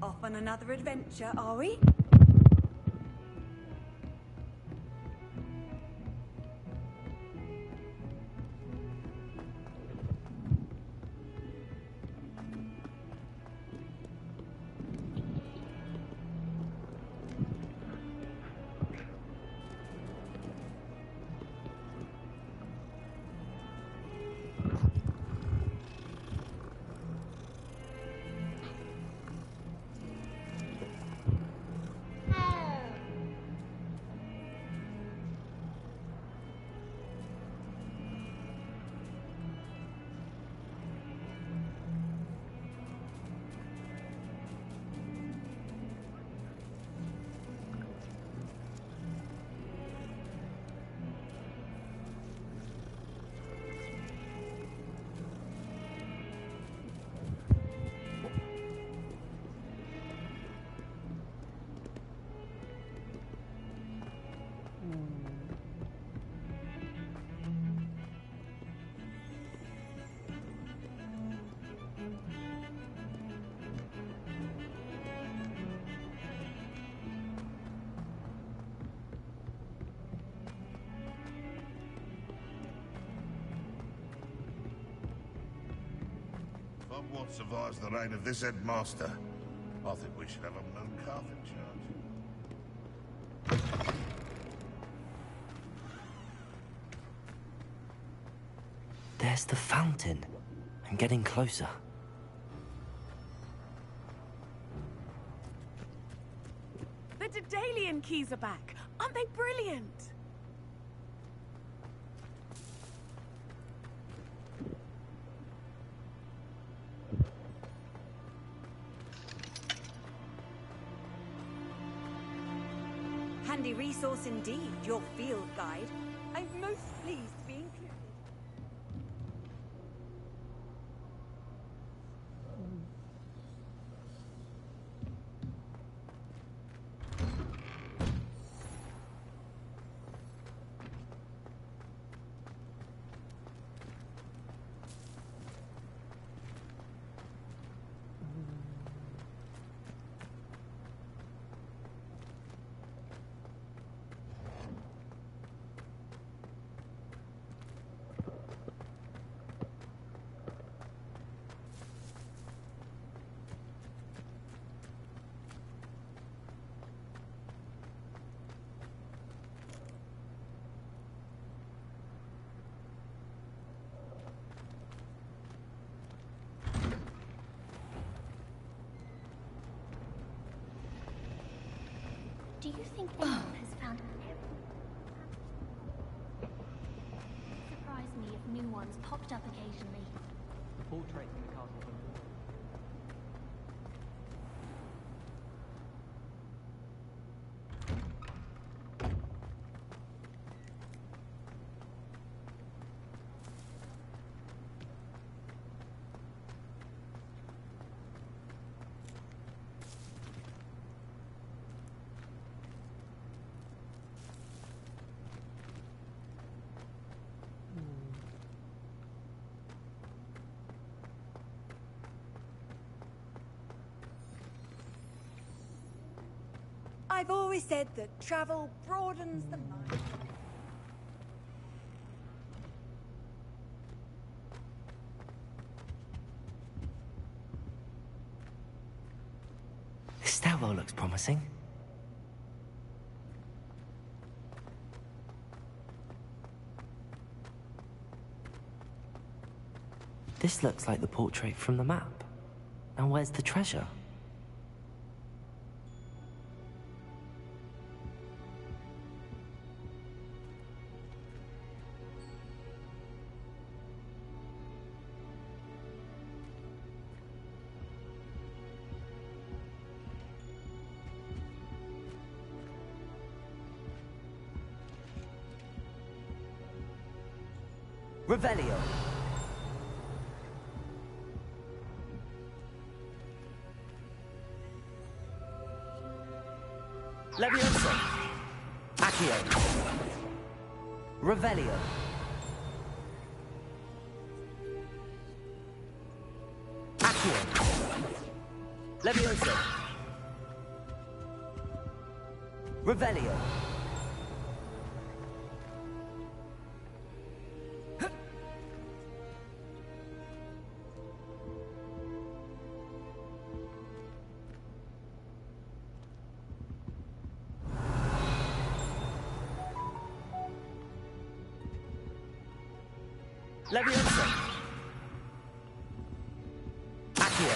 Off on another adventure, are we? Hogwarts survives the reign of this headmaster. I think we should have a moon calf in charge. There's the fountain. I'm getting closer. The Daedalian keys are back. Aren't they brilliant? Handy resource indeed, your field guide. I'm most pleased to be included. Do you think anyone has found surprise me if new ones popped up occasionally. Portraits in the castle. I've always said that travel broadens the mind. This stairwell looks promising. This looks like the portrait from the map. Now where's the treasure? Revelio. Levioso. Accio. Revelio. Accio. Levioso. Revelio. Levioso. Accio.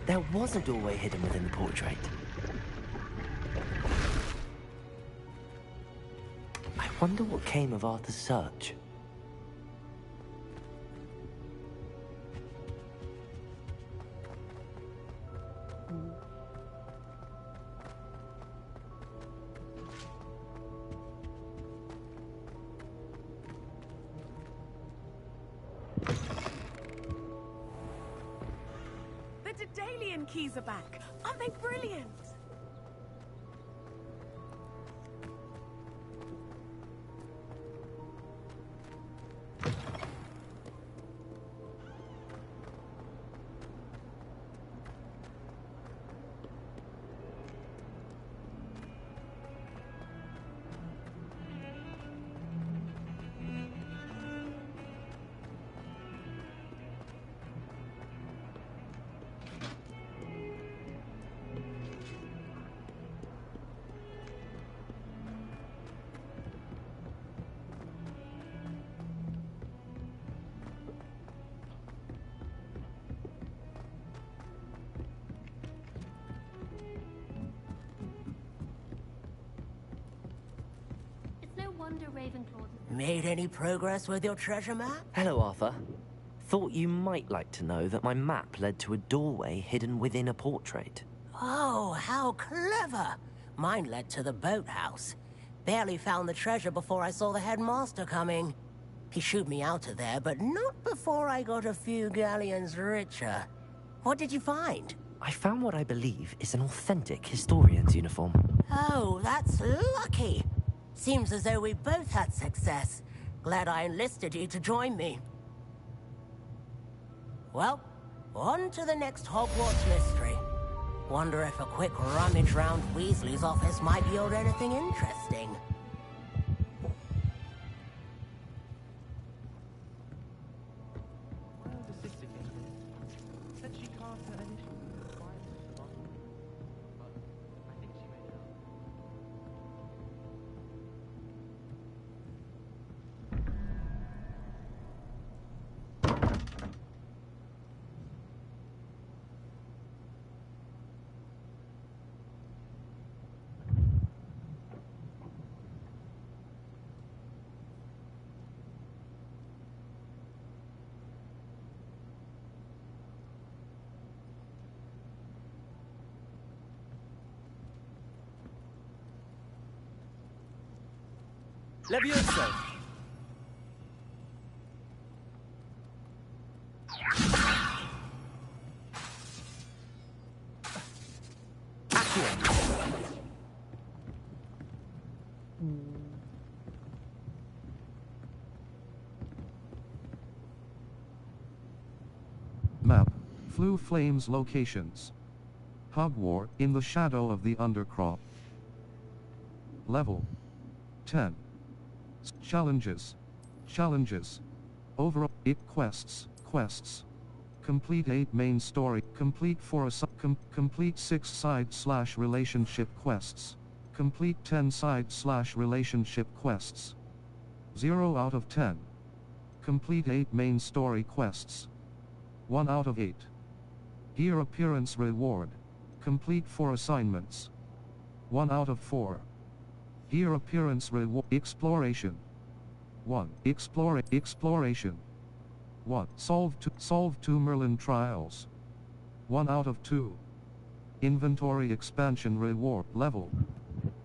There was a doorway hidden within the portrait. I wonder what came of Arthur's search. The Daedalian keys are back. Aren't they brilliant? Made any progress with your treasure map? Hello, Arthur. Thought you might like to know that my map led to a doorway hidden within a portrait. Oh, how clever! Mine led to the boathouse. Barely found the treasure before I saw the headmaster coming. He shooed me out of there, but not before I got a few galleons richer. What did you find? I found what I believe is an authentic historian's uniform. Oh, that's lucky. Seems as though we both had success. Glad I enlisted you to join me. Well, on to the next Hogwarts mystery. Wonder if a quick rummage round Weasley's office might yield anything interesting. Where the sister came in, said she cast her initials in the quietest possible, but I think she made it up. Levioso! Accio! Map. Flu Flames locations. Hogwarts in the shadow of the undercrop. Level 10. Challenges. Challenges. Overall, quests. Complete 8 main story. Complete 4 complete 6 side/relationship quests. Complete 10 side/relationship quests. 0 out of 10. Complete 8 main story quests. 1 out of 8. Here appearance reward. Complete 4 assignments. 1 out of 4. Here appearance reward. Exploration. 1. Exploration. 1. Solve 2 Merlin trials. 1 out of 2. Inventory expansion reward. Level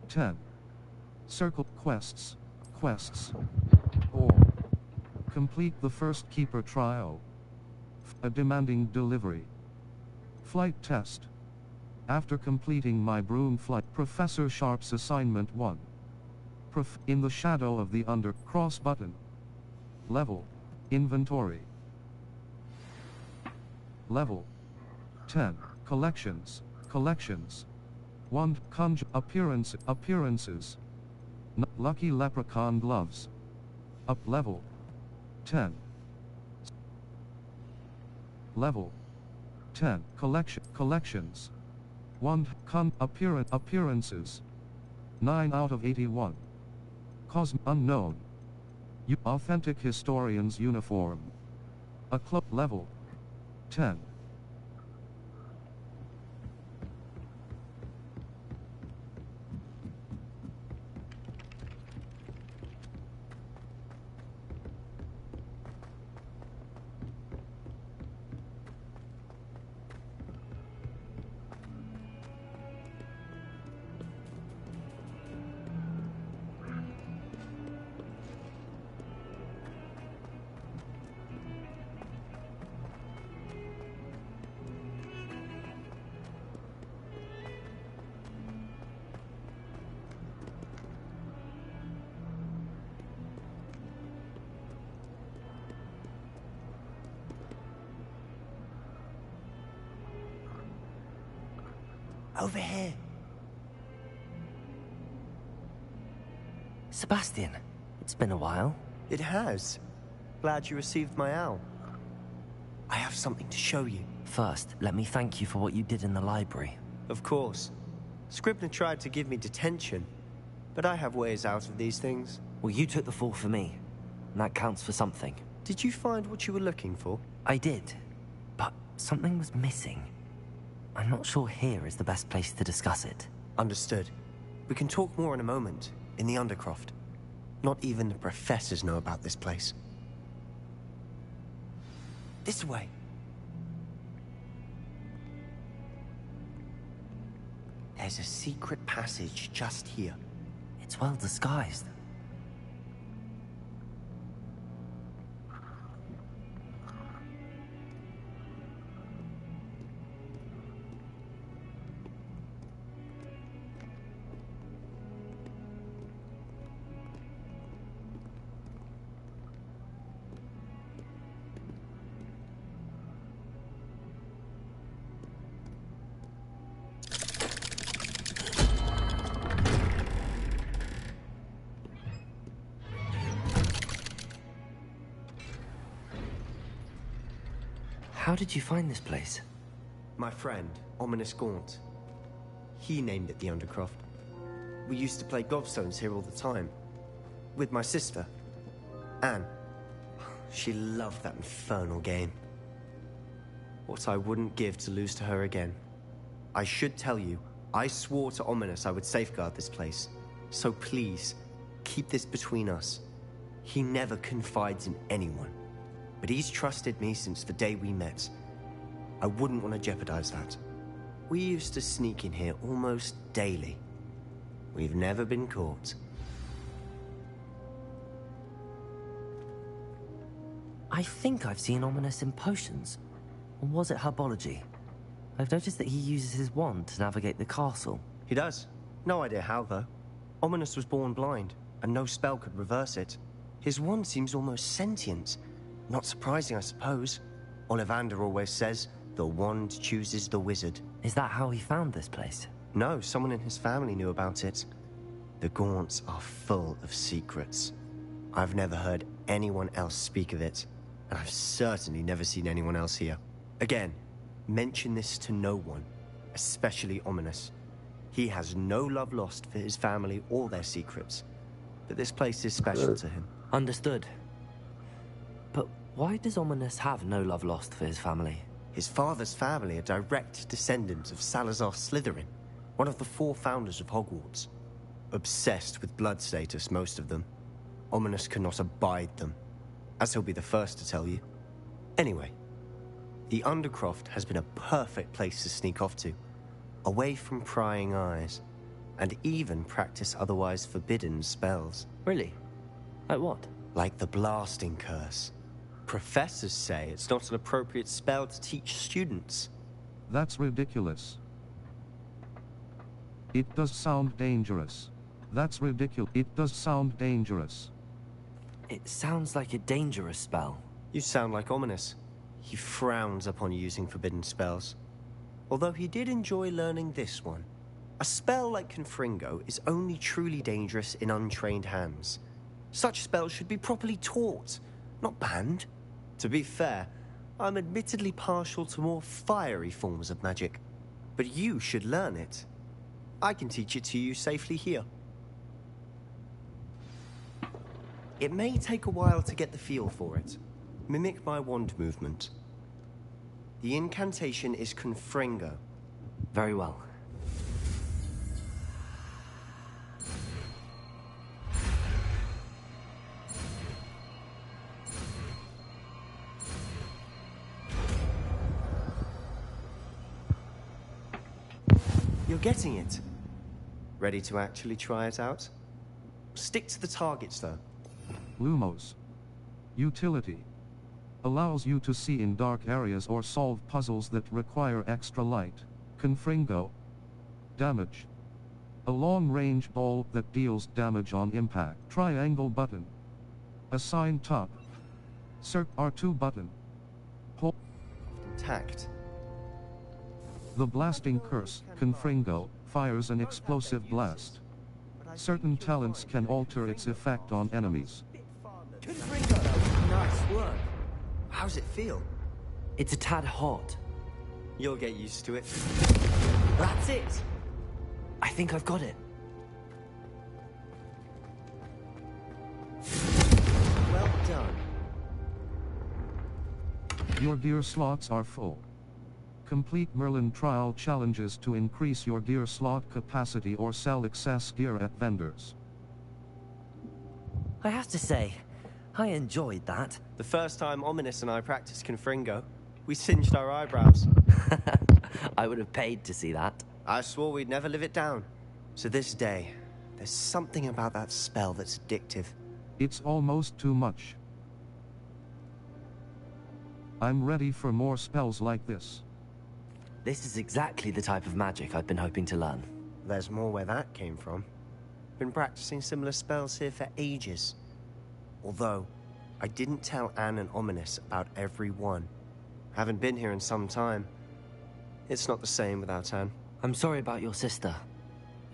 10. Circle quests. Or complete the first keeper trial. A demanding delivery. Flight test. After completing my broom flight, Professor Sharp's assignment 1. In the shadow of the cross button. Level. Inventory. Level 10. Collections. 1. Appearances. Lucky leprechaun gloves. Up level 10. Level 10. Collections. 1. Appearances. 9 out of 81. Unknown. Authentic historian's uniform. A club level 10. Over here. Sebastian, it's been a while. It has. Glad you received my owl. I have something to show you. First, let me thank you for what you did in the library. Of course. Scribner tried to give me detention, but I have ways out of these things. Well, you took the fall for me, and that counts for something. Did you find what you were looking for? I did, but something was missing. I'm not sure here is the best place to discuss it. Understood. We can talk more in a moment, in the Undercroft. Not even the professors know about this place. This way. There's a secret passage just here. It's well disguised. How did you find this place? My friend, Ominous Gaunt. He named it the Undercroft. We used to play gobstones here all the time. With my sister, Anne. She loved that infernal game. What I wouldn't give to lose to her again. I should tell you, I swore to Ominous I would safeguard this place. So please, keep this between us. He never confides in anyone. But he's trusted me since the day we met. I wouldn't want to jeopardize that. We used to sneak in here almost daily. We've never been caught. I think I've seen Ominous in potions. Or was it herbology? I've noticed that he uses his wand to navigate the castle. He does. No idea how, though. Ominous was born blind, and no spell could reverse it. His wand seems almost sentient. Not surprising, I suppose. Ollivander always says, The wand chooses the wizard. Is that how he found this place? No, someone in his family knew about it. The Gaunts are full of secrets. I've never heard anyone else speak of it, and I've certainly never seen anyone else here. Again, mention this to no one, especially Ominous. He has no love lost for his family or their secrets, but this place is special to him. Understood. But why does Ominous have no love lost for his family? His father's family are direct descendants of Salazar Slytherin, one of the 4 founders of Hogwarts. Obsessed with blood status, most of them. Ominous cannot abide them, as he'll be the first to tell you. Anyway, the Undercroft has been a perfect place to sneak off to, away from prying eyes, and even practice otherwise forbidden spells. Really? Like what? Like the Blasting Curse. Professors say it's not an appropriate spell to teach students. That's ridiculous. It does sound dangerous. That's ridiculous. It does sound dangerous. It sounds like a dangerous spell. You sound like Ominous. He frowns upon using forbidden spells. Although he did enjoy learning this one. A spell like Confringo is only truly dangerous in untrained hands. Such spells should be properly taught, not banned. To be fair, I'm admittedly partial to more fiery forms of magic. But you should learn it. I can teach it to you safely here. It may take a while to get the feel for it. Mimic my wand movement. The incantation is Confringo. Very well. You're getting it. Ready to actually try it out? Stick to the targets, though. Lumos. Utility. Allows you to see in dark areas or solve puzzles that require extra light. Confringo. Damage. A long-range ball that deals damage on impact. Triangle button. Assign top. Circ R2 button. Hold. Intact. The Blasting Curse, Confringo, fires an explosive blast. Certain talents can alter its effect on enemies. Nice work. How's it feel? It's a tad hot. You'll get used to it. That's it! I think I've got it. Well done. Your gear slots are full. Complete Merlin trial challenges to increase your gear slot capacity or sell excess gear at vendors. I have to say, I enjoyed that. The first time Ominous and I practiced Confringo, we singed our eyebrows. I would have paid to see that. I swore we'd never live it down. To this day, there's something about that spell that's addictive. It's almost too much. I'm ready for more spells like this. This is exactly the type of magic I've been hoping to learn. There's more where that came from. Been practicing similar spells here for ages. Although, I didn't tell Anne and Ominous about every one. Haven't been here in some time. It's not the same without Anne. I'm sorry about your sister.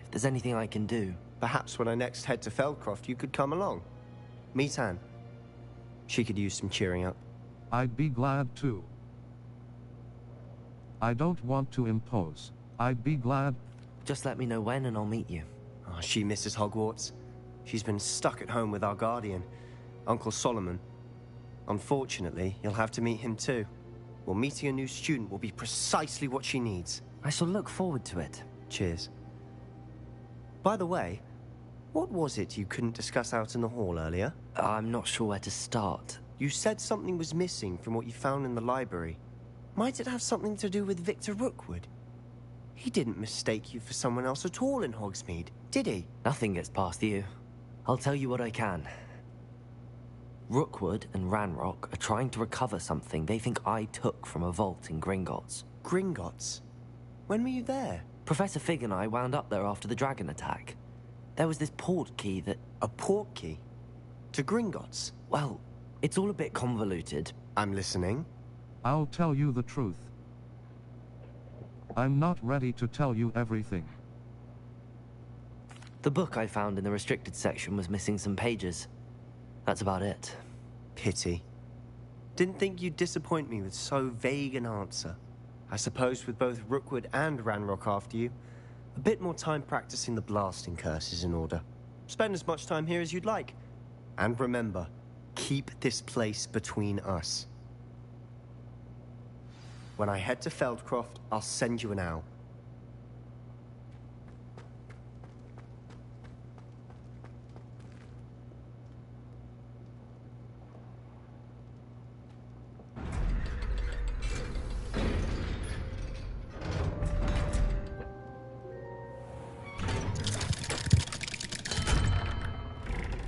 If there's anything I can do... Perhaps when I next head to Feldcroft, you could come along. Meet Anne. She could use some cheering up. I'd be glad to. I don't want to impose. I'd be glad. Just let me know when and I'll meet you. Oh, she misses Hogwarts. She's been stuck at home with our guardian, Uncle Solomon. Unfortunately, you'll have to meet him too. Well, meeting a new student will be precisely what she needs. I shall look forward to it. Cheers. By the way, what was it you couldn't discuss out in the hall earlier? I'm not sure where to start. You said something was missing from what you found in the library. Might it have something to do with Victor Rookwood? He didn't mistake you for someone else at all in Hogsmeade, did he? Nothing gets past you. I'll tell you what I can. Rookwood and Ranrock are trying to recover something they think I took from a vault in Gringotts. Gringotts? When were you there? Professor Fig and I wound up there after the dragon attack. There was this port key that... A port key? To Gringotts? Well, it's all a bit convoluted. I'm listening. I'll tell you the truth. I'm not ready to tell you everything. The book I found in the restricted section was missing some pages. That's about it. Pity. Didn't think you'd disappoint me with so vague an answer. I suppose with both Rookwood and Ranrock after you, a bit more time practicing the blasting curse is in order. Spend as much time here as you'd like. And remember, keep this place between us. When I head to Feldcroft, I'll send you an owl.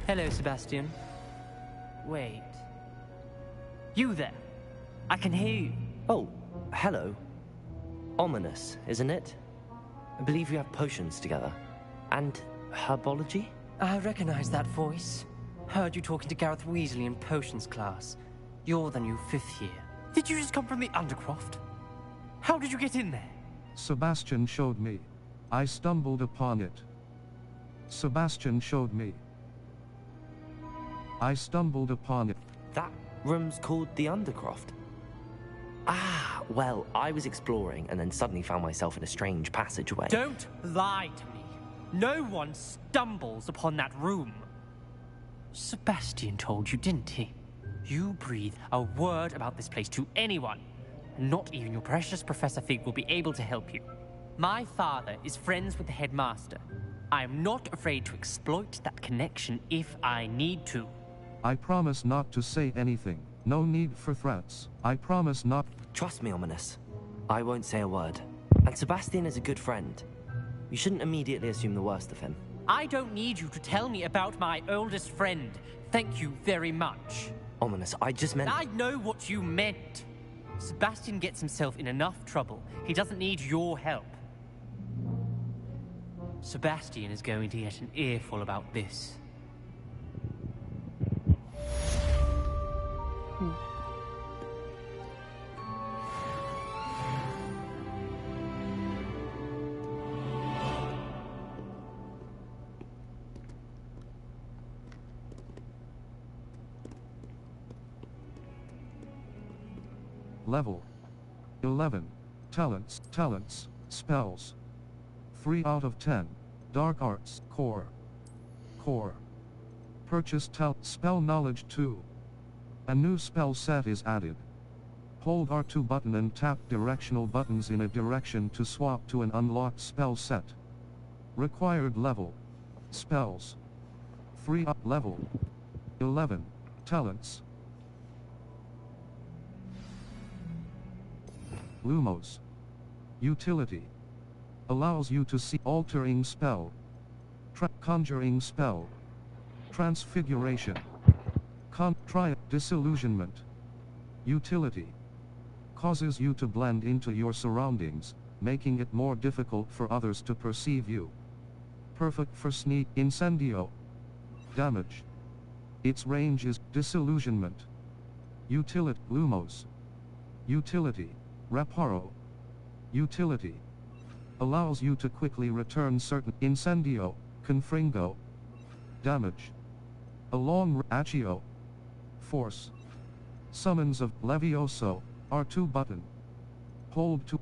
Hello, Sebastian. Wait. You there? I can hear you. Oh, hello. Ominous, isn't it? I believe we have potions together. And herbology? I recognize that voice. Heard you talking to Gareth Weasley in potions class. You're the new 5th year. Did you just come from the Undercroft? How did you get in there? Sebastian showed me. I stumbled upon it. Sebastian showed me. I stumbled upon it. That room's called the Undercroft. Ah, well, I was exploring and then suddenly found myself in a strange passageway. Don't lie to me. No one stumbles upon that room. Sebastian told you, didn't he? You breathe a word about this place to anyone, and not even your precious Professor Fig will be able to help you. My father is friends with the headmaster. I am not afraid to exploit that connection if I need to. I promise not to say anything. No need for threats. I promise not. Trust me, Ominous. I won't say a word. And Sebastian is a good friend. You shouldn't immediately assume the worst of him. I don't need you to tell me about my oldest friend. Thank you very much. Ominous, I just meant... I know what you meant. Sebastian gets himself in enough trouble. He doesn't need your help. Sebastian is going to get an earful about this. Level 11. Talents, spells. 3 out of 10. Dark Arts, Core. Purchase spell knowledge 2. A new spell set is added. Hold R2 button and tap directional buttons in a direction to swap to an unlocked spell set. Required level. Spells. 3 up level 11. Talents. Lumos. Utility. Allows you to see altering spell. Conjuring spell. Transfiguration. Disillusionment. Utility. Causes you to blend into your surroundings, making it more difficult for others to perceive you. Perfect for sneak. Incendio. Damage. Its range is disillusionment. Utility. Lumos. Utility. Reparo. Utility. Allows you to quickly return certain incendio, confringo. Damage. A long accio. Force. Summons of Levioso, R2 button. Hold to.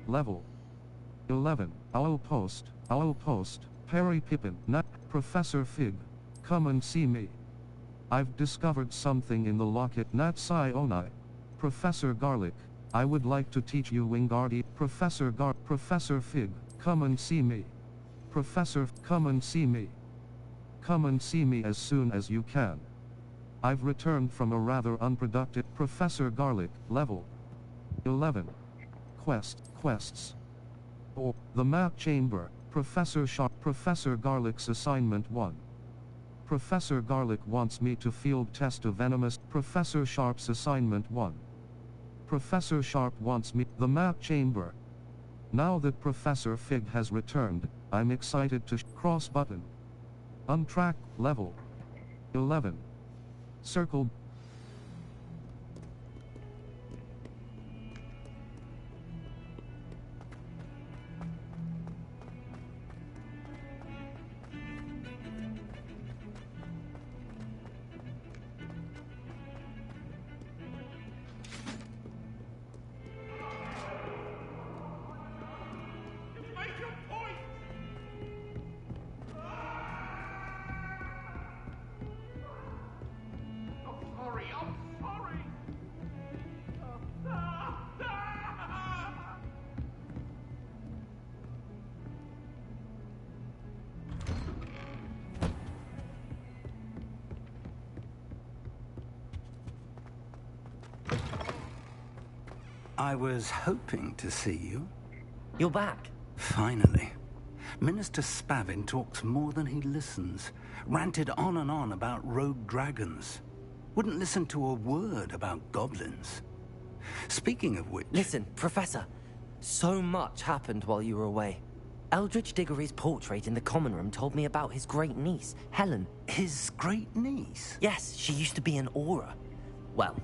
Level 11. Owl Post, Perry Pippin, Nut, Professor Fig. Come and see me. I've discovered something in the locket. Nat Psi Onai. Professor Garlic. I would like to teach you Wingardi. Professor Fig. Come and see me. Come and see me. Come and see me as soon as you can. I've returned from a rather unproductive Professor Garlic. Level 11. Quests. Or, the Map Chamber, Professor Garlic's Assignment 1. Professor Garlic wants me to field test a venomous. Professor Sharp's assignment 1. Professor Sharp wants me. The map chamber. Now that Professor Fig has returned, I'm excited to cross button. Untrack, level 11. Circle. I was hoping to see you. You're back. Finally. Minister Spavin talks more than he listens. Ranted on and on about rogue dragons. Wouldn't listen to a word about goblins. Speaking of which... Listen, Professor. So much happened while you were away. Eldridge Diggory's portrait in the common room told me about his great niece, Helen. His great niece? Yes, she used to be an Auror. Well,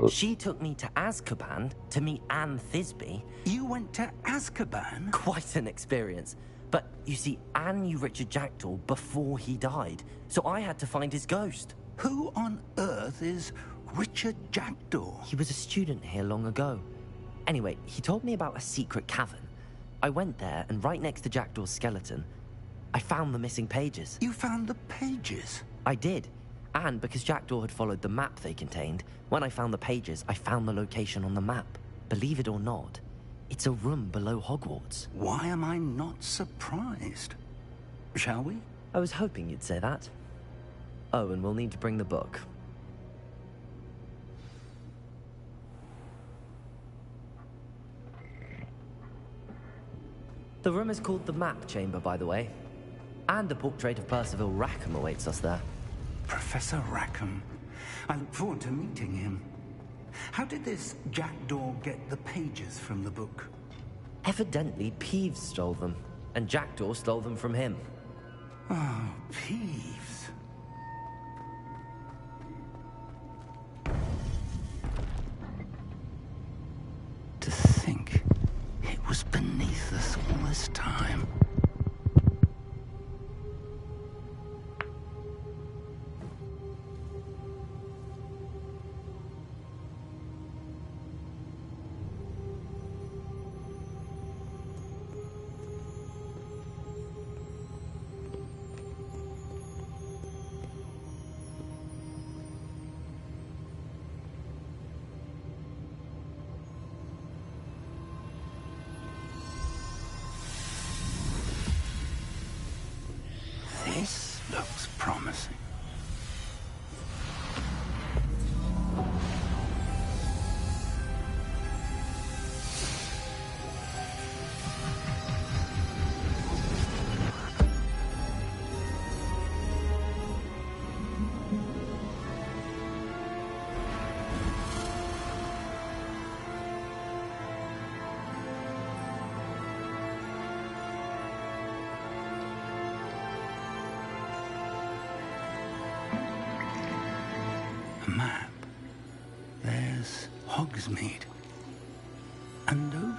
she took me to Azkaban to meet Anne Thisbe. You went to Azkaban? Quite an experience. But, you see, Anne knew Richard Jackdaw before he died, so I had to find his ghost. Who on earth is Richard Jackdaw? He was a student here long ago. Anyway, he told me about a secret cavern. I went there, and right next to Jackdaw's skeleton, I found the missing pages. You found the pages? I did. And because Jackdaw had followed the map they contained, when I found the pages, I found the location on the map. Believe it or not, it's a room below Hogwarts. Why am I not surprised? Shall we? I was hoping you'd say that. Oh, and we'll need to bring the book. The room is called the Map Chamber, by the way. And a portrait of Percival Rackham awaits us there. Professor Rackham. I look forward to meeting him. How did this Jackdaw get the pages from the book? Evidently, Peeves stole them, and Jackdaw stole them from him. Oh, Peeves. To think it was beneath us all this time. This looks promising. Map. There's Hogsmeade. And over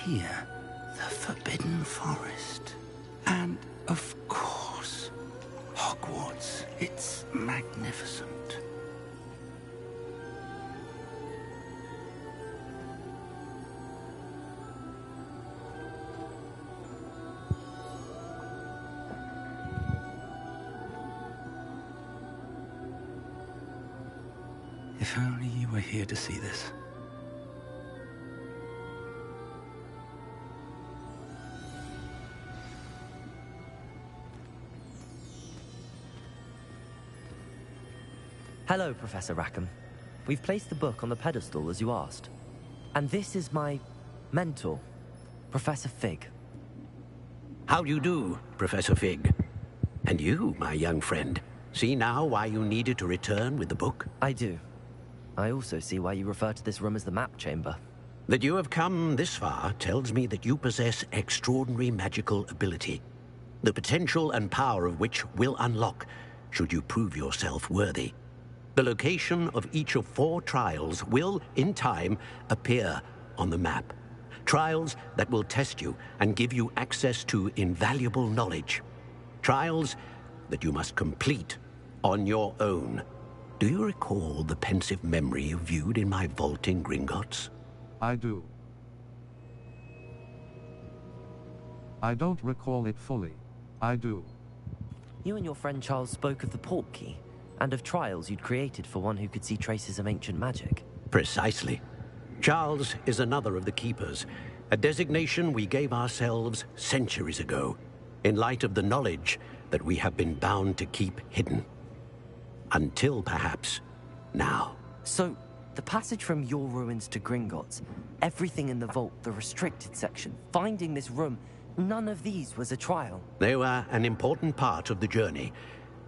here, the Forbidden Forest. And, of course, Hogwarts. It's magnificent. If only you were here to see this. Hello, Professor Rackham. We've placed the book on the pedestal as you asked. And this is my mentor, Professor Fig. How do you do, Professor Fig? And you, my young friend. See now why you needed to return with the book? I do. I also see why you refer to this room as the map chamber. That you have come this far tells me that you possess extraordinary magical ability, the potential and power of which will unlock should you prove yourself worthy. The location of each of 4 trials will, in time, appear on the map. Trials that will test you and give you access to invaluable knowledge. Trials that you must complete on your own. Do you recall the pensive memory you viewed in my vault in Gringotts? I do. I don't recall it fully. I do. You and your friend Charles spoke of the port key, and of trials you'd created for one who could see traces of ancient magic. Precisely. Charles is another of the Keepers, a designation we gave ourselves centuries ago, in light of the knowledge that we have been bound to keep hidden. Until, perhaps, now. So, the passage from your ruins to Gringotts, everything in the vault, the restricted section, finding this room, none of these was a trial. They were an important part of the journey,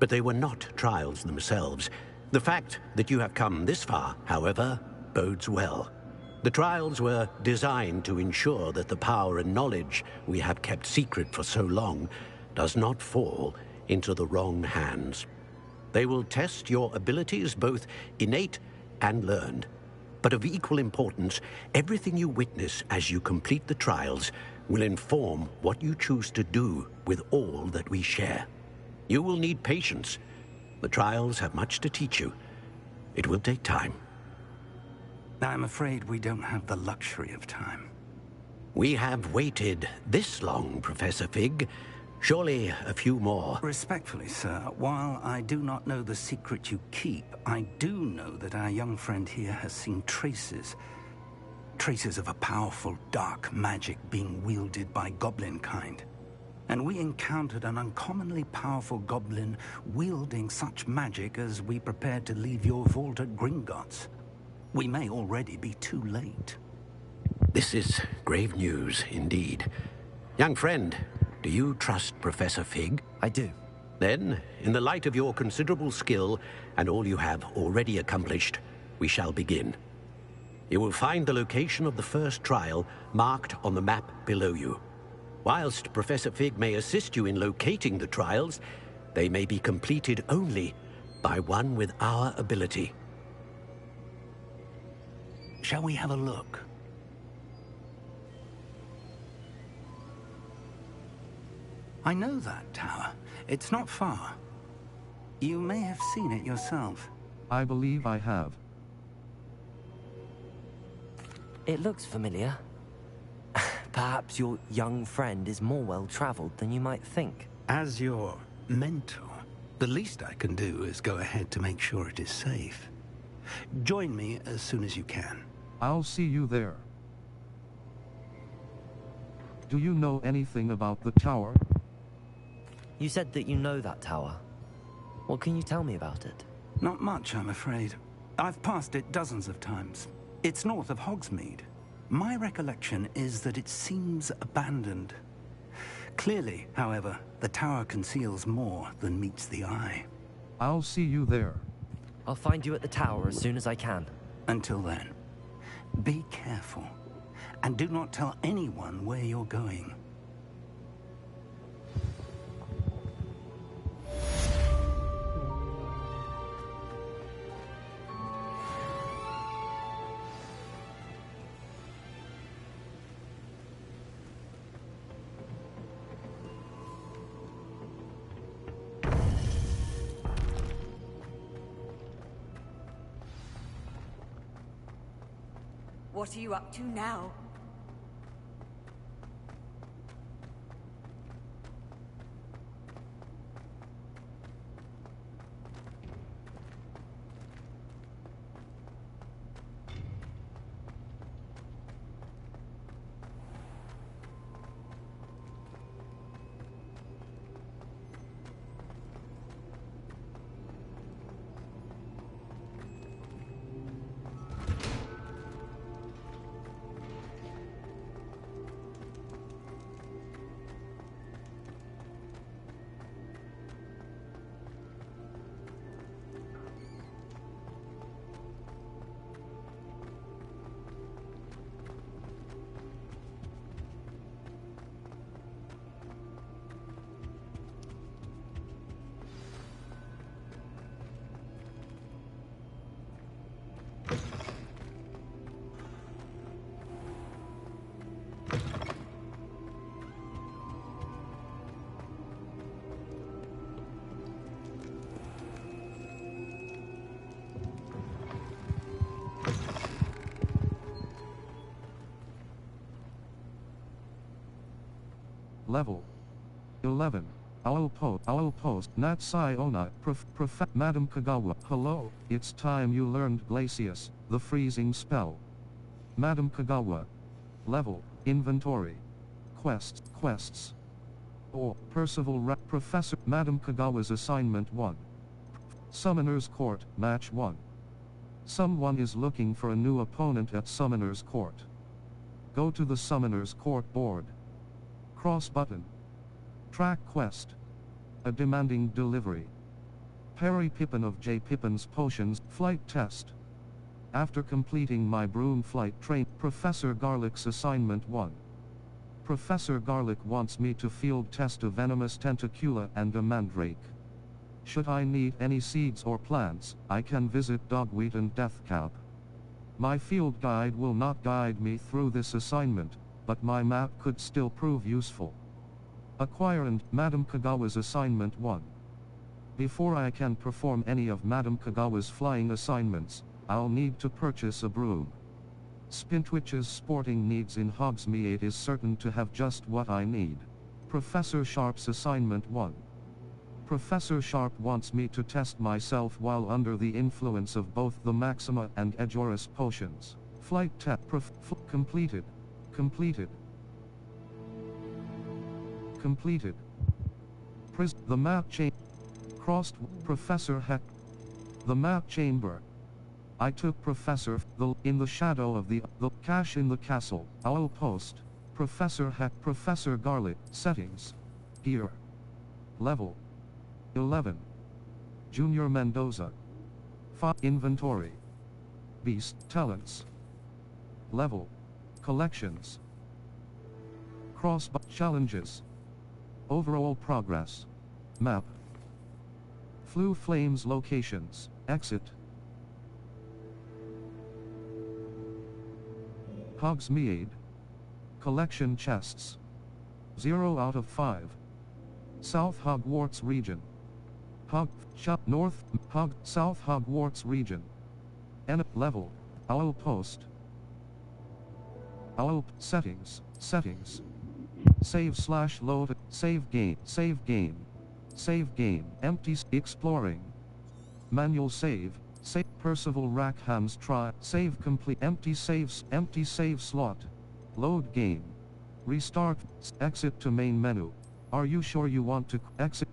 but they were not trials themselves. The fact that you have come this far, however, bodes well. The trials were designed to ensure that the power and knowledge we have kept secret for so long does not fall into the wrong hands. They will test your abilities, both innate and learned. But of equal importance, everything you witness as you complete the trials will inform what you choose to do with all that we share. You will need patience. The trials have much to teach you. It will take time. I'm afraid we don't have the luxury of time. We have waited this long, Professor Fig. Surely a few more. Respectfully, sir, while I do not know the secret you keep, I do know that our young friend here has seen traces of a powerful dark magic being wielded by goblin kind. And we encountered an uncommonly powerful goblin wielding such magic as we prepared to leave your vault at Gringotts. We may already be too late. This is grave news indeed. Young friend, do you trust Professor Fig? I do. Then, in the light of your considerable skill and all you have already accomplished, we shall begin. You will find the location of the first trial marked on the map below you. Whilst Professor Fig may assist you in locating the trials, they may be completed only by one with our ability. Shall we have a look? I know that tower. It's not far. You may have seen it yourself. I believe I have. It looks familiar. Perhaps your young friend is more well-traveled than you might think. As your mentor, the least I can do is go ahead to make sure it is safe. Join me as soon as you can. I'll see you there. Do you know anything about the tower? You said that you know that tower. What can you tell me about it? Not much, I'm afraid. I've passed it dozens of times. It's north of Hogsmeade. My recollection is that it seems abandoned. Clearly, however, the tower conceals more than meets the eye. I'll see you there. I'll find you at the tower as soon as I can. Until then, be careful, and do not tell anyone where you're going. What are you up to now? Level 11. Owl post. Nat Siona. Madam Kagawa. Hello, it's time you learned Glacius, the freezing spell. Madam Kagawa. Level. Inventory. Quests. Or Percival Professor. Madam Kagawa's assignment 1. Summoner's Court, match 1. Someone is looking for a new opponent at Summoner's Court. Go to the Summoner's Court board. Cross button. Track quest. A demanding delivery. Parry Pippin of J. Pippin's potions, flight test. After completing my broom flight train, Professor Garlick's assignment 1. Professor Garlick wants me to field test a venomous tentacula and a mandrake. Should I need any seeds or plants, I can visit Dogweed and Deathcap. My field guide will not guide me through this assignment, but my map could still prove useful. Acquire and Madam Kagawa's assignment 1. Before I can perform any of Madam Kagawa's flying assignments, I'll need to purchase a broom. Spintwitch's sporting needs in Hogsmeade is certain to have just what I need. Professor Sharp's assignment 1. Professor Sharp wants me to test myself while under the influence of both the Maxima and Ejoris potions. Flight test completed. The map chain crossed. Professor Heck. The map chamber. I took Professor in the shadow of the cache in the castle. Owl post. Professor Heck. Professor Garlick. Settings. Gear. Level 11. Junior Mendoza. Inventory. Beast talents. Level. Collections. Cross challenges. Overall progress. Map. Flue Flames locations. Exit. Hogsmeade. Collection chests. 0 out of 5. South Hogwarts region. North South Hogwarts region. Level. Owl post. Owl settings. Save/load. Save game. Empty exploring. Manual save. Percival Rackham's try. Save complete. Empty save slot. Load game. Restart. Exit to main menu. Are you sure you want to exit?